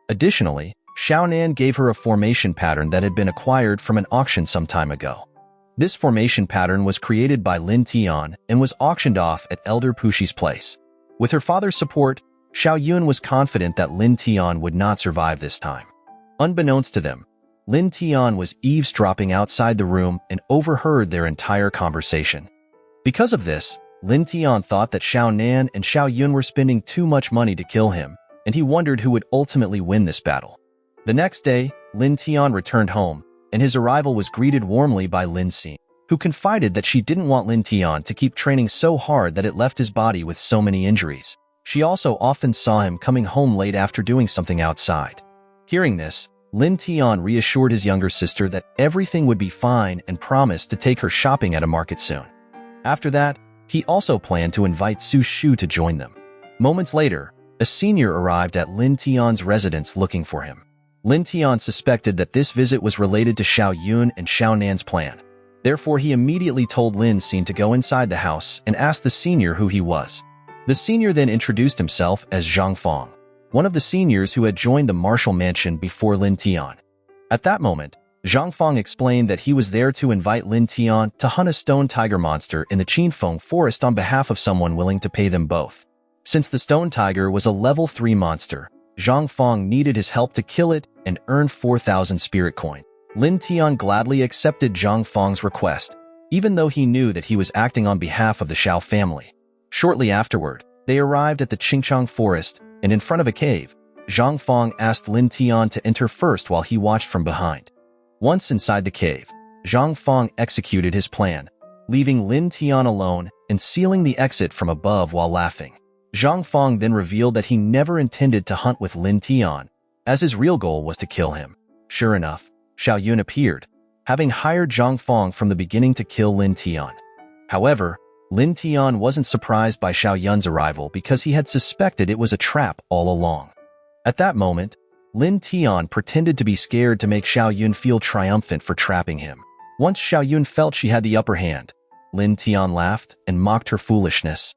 Additionally, Xiao gave her a formation pattern that had been acquired from an auction some time ago. This formation pattern was created by Lin Tian and was auctioned off at Elder Pushi's place. With her father's support, Xiao was confident that Lin Tian would not survive this time. Unbeknownst to them, Lin Tian was eavesdropping outside the room and overheard their entire conversation. Because of this, Lin Tian thought that Xiao and Xiao were spending too much money to kill him, and he wondered who would ultimately win this battle. The next day, Lin Tian returned home, and his arrival was greeted warmly by Lin Tian, who confided that she didn't want Lin Tian to keep training so hard that it left his body with so many injuries. She also often saw him coming home late after doing something outside. Hearing this, Lin Tian reassured his younger sister that everything would be fine and promised to take her shopping at a market soon. After that, he also planned to invite Su Shu to join them. Moments later, a senior arrived at Lin Tian's residence looking for him. Lin Tian suspected that this visit was related to Xiao and Xiao plan. Therefore, he immediately told Lin Tian to go inside the house and asked the senior who he was. The senior then introduced himself as Zhang Fang, one of the seniors who had joined the martial mansion before Lin Tian. At that moment, Zhang Fang explained that he was there to invite Lin Tian to hunt a stone tiger monster in the Qinfeng forest on behalf of someone willing to pay them both. Since the stone tiger was a level 3 monster, Zhang Fang needed his help to kill it and earn 4,000 spirit coins. Lin Tian gladly accepted Zhang Fang's request, even though he knew that he was acting on behalf of the Xiao family. Shortly afterward, they arrived at the Qingchang forest, and in front of a cave, Zhang Fang asked Lin Tian to enter first while he watched from behind. Once inside the cave, Zhang Fang executed his plan, leaving Lin Tian alone and sealing the exit from above while laughing. Zhang Fang then revealed that he never intended to hunt with Lin Tian, as his real goal was to kill him. Sure enough, Xiao appeared, having hired Zhang Fang from the beginning to kill Lin Tian. However, Lin Tian wasn't surprised by Xiao arrival because he had suspected it was a trap all along. At that moment, Lin Tian pretended to be scared to make Xiao feel triumphant for trapping him. Once Xiao felt she had the upper hand, Lin Tian laughed and mocked her foolishness.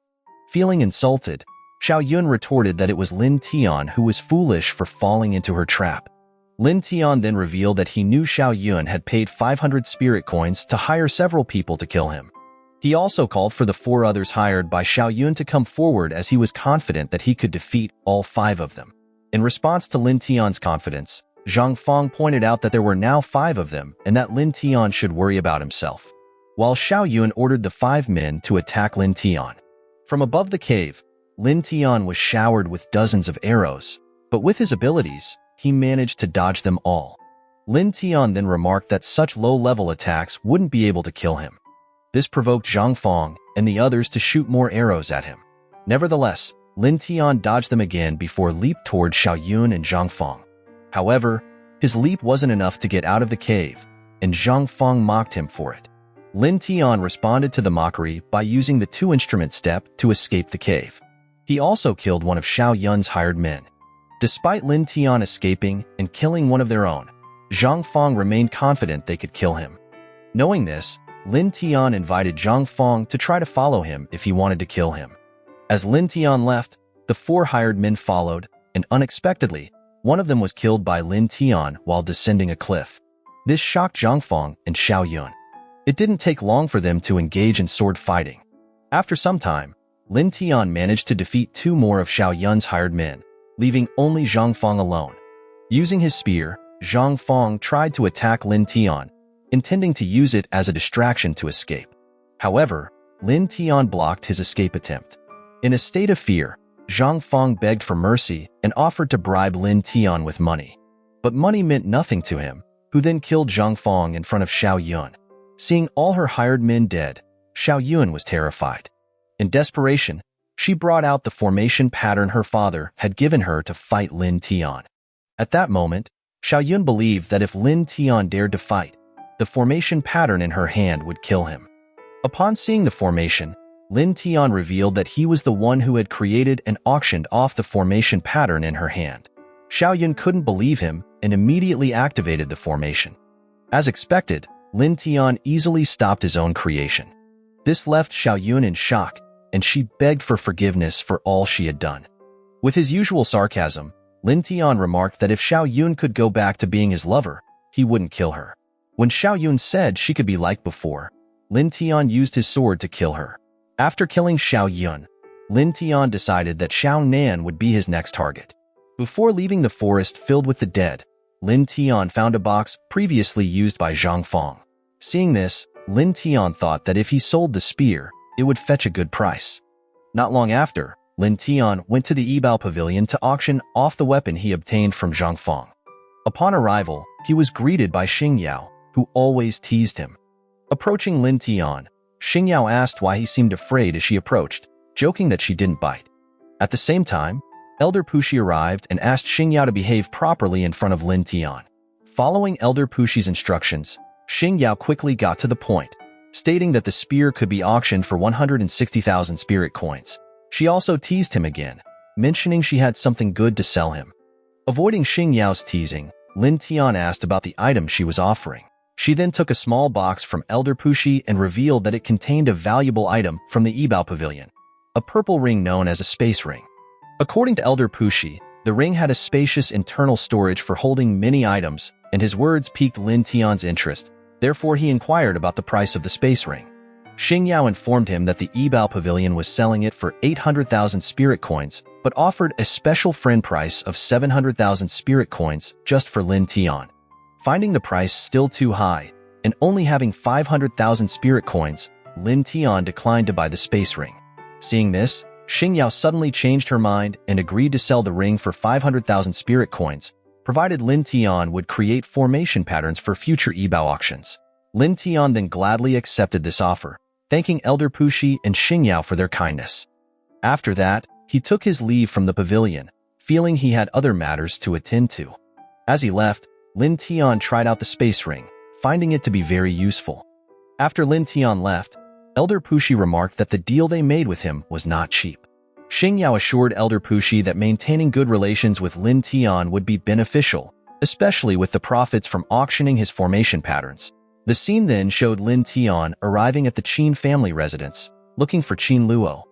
Feeling insulted, Xiao retorted that it was Lin Tian who was foolish for falling into her trap. Lin Tian then revealed that he knew Xiao had paid 500 spirit coins to hire several people to kill him. He also called for the 4 others hired by Xiao to come forward as he was confident that he could defeat all 5 of them. In response to Lin Tian's confidence, Zhang Fang pointed out that there were now 5 of them and that Lin Tian should worry about himself, while Xiao ordered the 5 men to attack Lin Tian. From above the cave, Lin Tian was showered with dozens of arrows, but with his abilities, he managed to dodge them all. Lin Tian then remarked that such low-level attacks wouldn't be able to kill him. This provoked Zhang Fang and the others to shoot more arrows at him. Nevertheless, Lin Tian dodged them again before leaped toward Xiao and Zhang Fang. However, his leap wasn't enough to get out of the cave, and Zhang Fang mocked him for it. Lin Tian responded to the mockery by using the 2-instrument step to escape the cave. He also killed one of Xiao hired men. Despite Lin Tian escaping and killing one of their own, Zhang Fang remained confident they could kill him. Knowing this, Lin Tian invited Zhang Fang to try to follow him if he wanted to kill him. As Lin Tian left, the 4 hired men followed, and unexpectedly, one of them was killed by Lin Tian while descending a cliff. This shocked Zhang Fang and Xiao. It didn't take long for them to engage in sword fighting. After some time, Lin Tian managed to defeat 2 more of Xiao's hired men, leaving only Zhang Fang alone. Using his spear, Zhang Fang tried to attack Lin Tian, intending to use it as a distraction to escape. However, Lin Tian blocked his escape attempt. In a state of fear, Zhang Fang begged for mercy and offered to bribe Lin Tian with money. But money meant nothing to him, who then killed Zhang Fang in front of Xiao. Seeing all her hired men dead, Xiao was terrified. In desperation, she brought out the formation pattern her father had given her to fight Lin Tian. At that moment, Xiao believed that if Lin Tian dared to fight, the formation pattern in her hand would kill him. Upon seeing the formation, Lin Tian revealed that he was the one who had created and auctioned off the formation pattern in her hand. Xiao Yun couldn't believe him and immediately activated the formation. As expected, Lin Tian easily stopped his own creation. This left Xiao Yun in shock, and she begged for forgiveness for all she had done. With his usual sarcasm, Lin Tian remarked that if Xiao Yun could go back to being his lover, he wouldn't kill her. When Xiao Yun said she could be like before, Lin Tian used his sword to kill her. After killing Xiao Yun, Lin Tian decided that Xiao Nan would be his next target. Before leaving the forest filled with the dead, Lin Tian found a box previously used by Zhang Feng. Seeing this, Lin Tian thought that if he sold the spear, it would fetch a good price. Not long after, Lin Tian went to the Yibao Pavilion to auction off the weapon he obtained from Zhang Feng. Upon arrival, he was greeted by Xiao, who always teased him. Approaching Lin Tian, Xiao asked why he seemed afraid as she approached, joking that she didn't bite. At the same time, Elder Puxi arrived and asked Xiao to behave properly in front of Lin Tian. Following Elder Puxi's instructions, Xiao quickly got to the point, stating that the spear could be auctioned for 160,000 spirit coins. She also teased him again, mentioning she had something good to sell him. Avoiding Xiao's teasing, Lin Tian asked about the item she was offering. She then took a small box from Elder Puxi and revealed that it contained a valuable item from the Yibao Pavilion, a purple ring known as a space ring. According to Elder Puxi, the ring had a spacious internal storage for holding many items, and his words piqued Lin Tian's interest. Therefore, he inquired about the price of the space ring. Xiao informed him that the Yibao Pavilion was selling it for 800,000 spirit coins, but offered a special friend price of 700,000 spirit coins just for Lin Tian. Finding the price still too high, and only having 500,000 spirit coins, Lin Tian declined to buy the space ring. Seeing this, Xiao suddenly changed her mind and agreed to sell the ring for 500,000 spirit coins, provided Lin Tian would create formation patterns for future Yibao auctions. Lin Tian then gladly accepted this offer, thanking Elder Puxi and Xiao for their kindness. After that, he took his leave from the pavilion, feeling he had other matters to attend to. As he left, Lin Tian tried out the space ring, finding it to be very useful. After Lin Tian left, Elder Puxi remarked that the deal they made with him was not cheap. Xiao assured Elder Puxi that maintaining good relations with Lin Tian would be beneficial, especially with the profits from auctioning his formation patterns. The scene then showed Lin Tian arriving at the Qin family residence, looking for Qin Luo.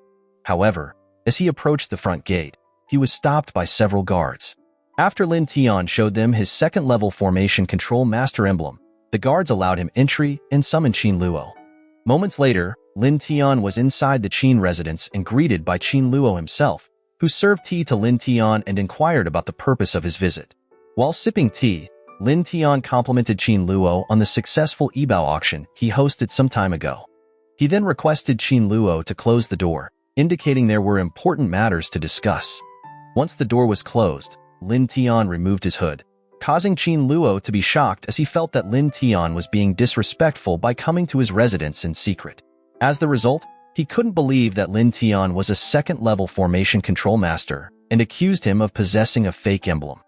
However, as he approached the front gate, he was stopped by several guards. After Lin Tian showed them his second-level formation control master emblem, the guards allowed him entry and summoned Qin Luo. Moments later, Lin Tian was inside the Qin residence and greeted by Qin Luo himself, who served tea to Lin Tian and inquired about the purpose of his visit. While sipping tea, Lin Tian complimented Qin Luo on the successful Yibao auction he hosted some time ago. He then requested Qin Luo to close the door, indicating there were important matters to discuss. Once the door was closed, Lin Tian removed his hood, causing Qin Luo to be shocked as he felt that Lin Tian was being disrespectful by coming to his residence in secret. As the result, he couldn't believe that Lin Tian was a second-level formation control master and accused him of possessing a fake emblem.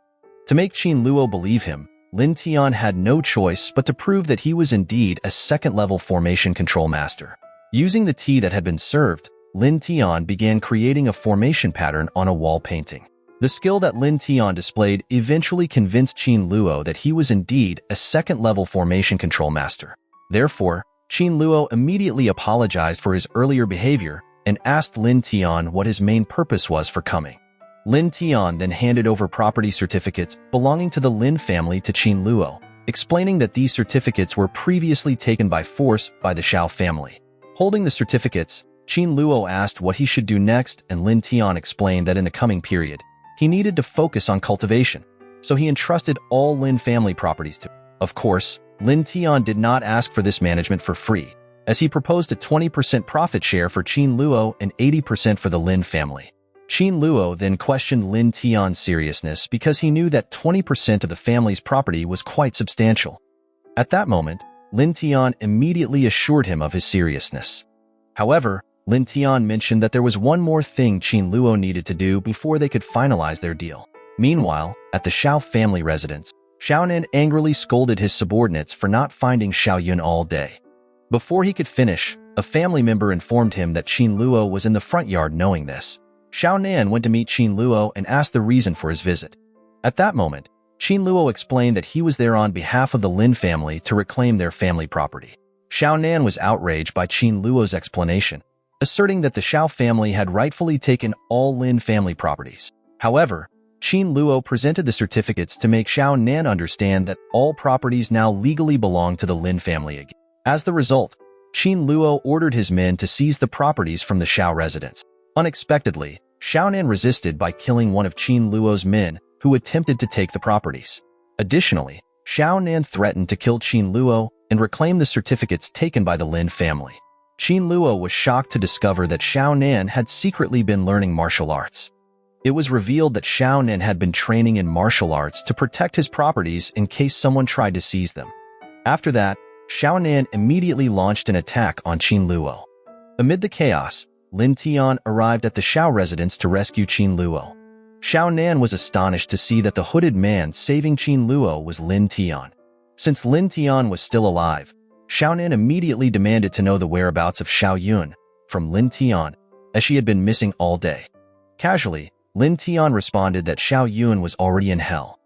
To make Qin Luo believe him, Lin Tian had no choice but to prove that he was indeed a second-level formation control master. Using the tea that had been served, Lin Tian began creating a formation pattern on a wall painting. The skill that Lin Tian displayed eventually convinced Qin Luo that he was indeed a second-level formation control master. Therefore, Qin Luo immediately apologized for his earlier behavior and asked Lin Tian what his main purpose was for coming. Lin Tian then handed over property certificates belonging to the Lin family to Qin Luo, explaining that these certificates were previously taken by force by the Xiao family. Holding the certificates, Qin Luo asked what he should do next, and Lin Tian explained that in the coming period, he needed to focus on cultivation, so he entrusted all Lin family properties to him. Of course, Lin Tian did not ask for this management for free, as he proposed a 20% profit share for Qin Luo and 80% for the Lin family. Qin Luo then questioned Lin Tian's seriousness because he knew that 20% of the family's property was quite substantial. At that moment, Lin Tian immediately assured him of his seriousness. However, Lin Tian mentioned that there was one more thing Qin Luo needed to do before they could finalize their deal. Meanwhile, at the Xiao family residence, Xiao Nan angrily scolded his subordinates for not finding Xiao Yun all day. Before he could finish, A family member informed him that Qin Luo was in the front yard. Knowing this, Xiao Nan went to meet Qin Luo and asked the reason for his visit. At that moment, Qin Luo explained that he was there on behalf of the Lin family to reclaim their family property. Xiao Nan was outraged by Qin Luo's explanation, asserting that the Xiao family had rightfully taken all Lin family properties. However, Qin Luo presented the certificates to make Xiao Nan understand that all properties now legally belong to the Lin family again. As the result, Qin Luo ordered his men to seize the properties from the Xiao residents. Unexpectedly, Xiao Nan resisted by killing one of Qin Luo's men who attempted to take the properties. Additionally, Xiao Nan threatened to kill Qin Luo and reclaim the certificates taken by the Lin family. Qin Luo was shocked to discover that Xiao Nan had secretly been learning martial arts. It was revealed that Xiao Nan had been training in martial arts to protect his properties in case someone tried to seize them. After that, Xiao Nan immediately launched an attack on Qin Luo. Amid the chaos, Lin Tian arrived at the Xiao residence to rescue Qin Luo. Xiao Nan was astonished to see that the hooded man saving Qin Luo was Lin Tian. Since Lin Tian was still alive, Xiao Nan immediately demanded to know the whereabouts of Xiao Yun from Lin Tian, as she had been missing all day. Casually, Lin Tian responded that Xiao Yun was already in hell.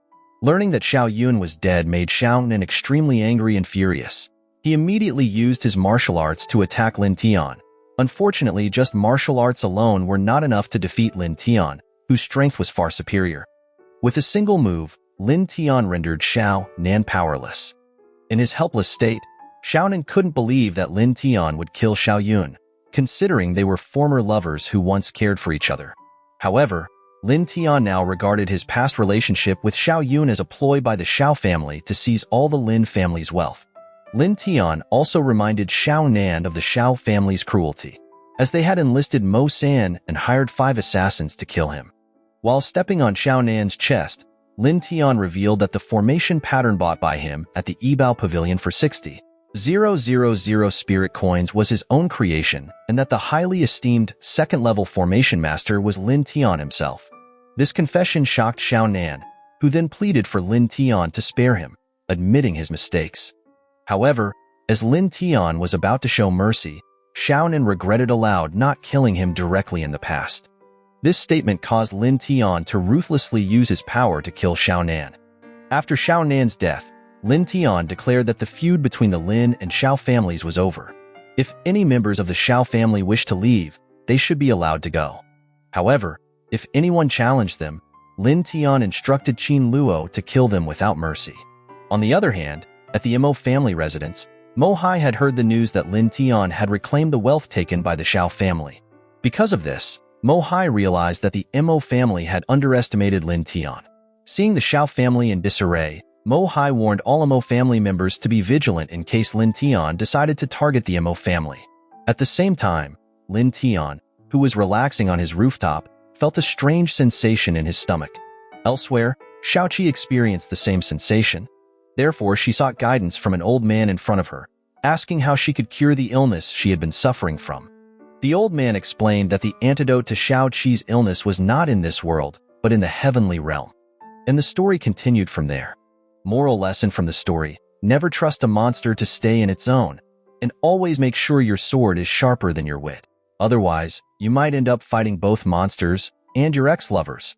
Learning that Xiao Yun was dead made Xiao Nan extremely angry and furious. He immediately used his martial arts to attack Lin Tian. Unfortunately, just martial arts alone were not enough to defeat Lin Tian, whose strength was far superior. With a single move, Lin Tian rendered Xiao Nan powerless. In his helpless state, Xiao Nan couldn't believe that Lin Tian would kill Xiao Yun, considering they were former lovers who once cared for each other. However, Lin Tian now regarded his past relationship with Xiao Yun as a ploy by the Xiao family to seize all the Lin family's wealth. Lin Tian also reminded Xiao Nan of the Xiao family's cruelty, as they had enlisted Mo San and hired 5 assassins to kill him. While stepping on Xiao Nan's chest, Lin Tian revealed that the formation pattern bought by him at the Yibao Pavilion for 60,000 spirit coins was his own creation, and that the highly esteemed second-level formation master was Lin Tian himself. This confession shocked Xiao Nan, who then pleaded for Lin Tian to spare him, admitting his mistakes. However, as Lin Tian was about to show mercy, Xiao Nan regretted aloud not killing him directly in the past. This statement caused Lin Tian to ruthlessly use his power to kill Xiao Nan. After Xiao Nan's death, Lin Tian declared that the feud between the Lin and Xiao families was over. If any members of the Xiao family wished to leave, they should be allowed to go. However, if anyone challenged them, Lin Tian instructed Qin Luo to kill them without mercy. On the other hand, at the Mo family residence, Mo Hai had heard the news that Lin Tian had reclaimed the wealth taken by the Xiao family. Because of this, Mo Hai realized that the Mo family had underestimated Lin Tian. Seeing the Xiao family in disarray, Mo Hai warned all Mo family members to be vigilant in case Lin Tian decided to target the Mo family. At the same time, Lin Tian, who was relaxing on his rooftop, felt a strange sensation in his stomach. Elsewhere, Xiaoqi experienced the same sensation. Therefore, she sought guidance from an old man in front of her, asking how she could cure the illness she had been suffering from. The old man explained that the antidote to Xiaoqi's illness was not in this world, but in the heavenly realm. And the story continued from there. Moral lesson from the story: never trust a monster to stay in its zone, and always make sure your sword is sharper than your wit. Otherwise, you might end up fighting both monsters and your ex-lovers.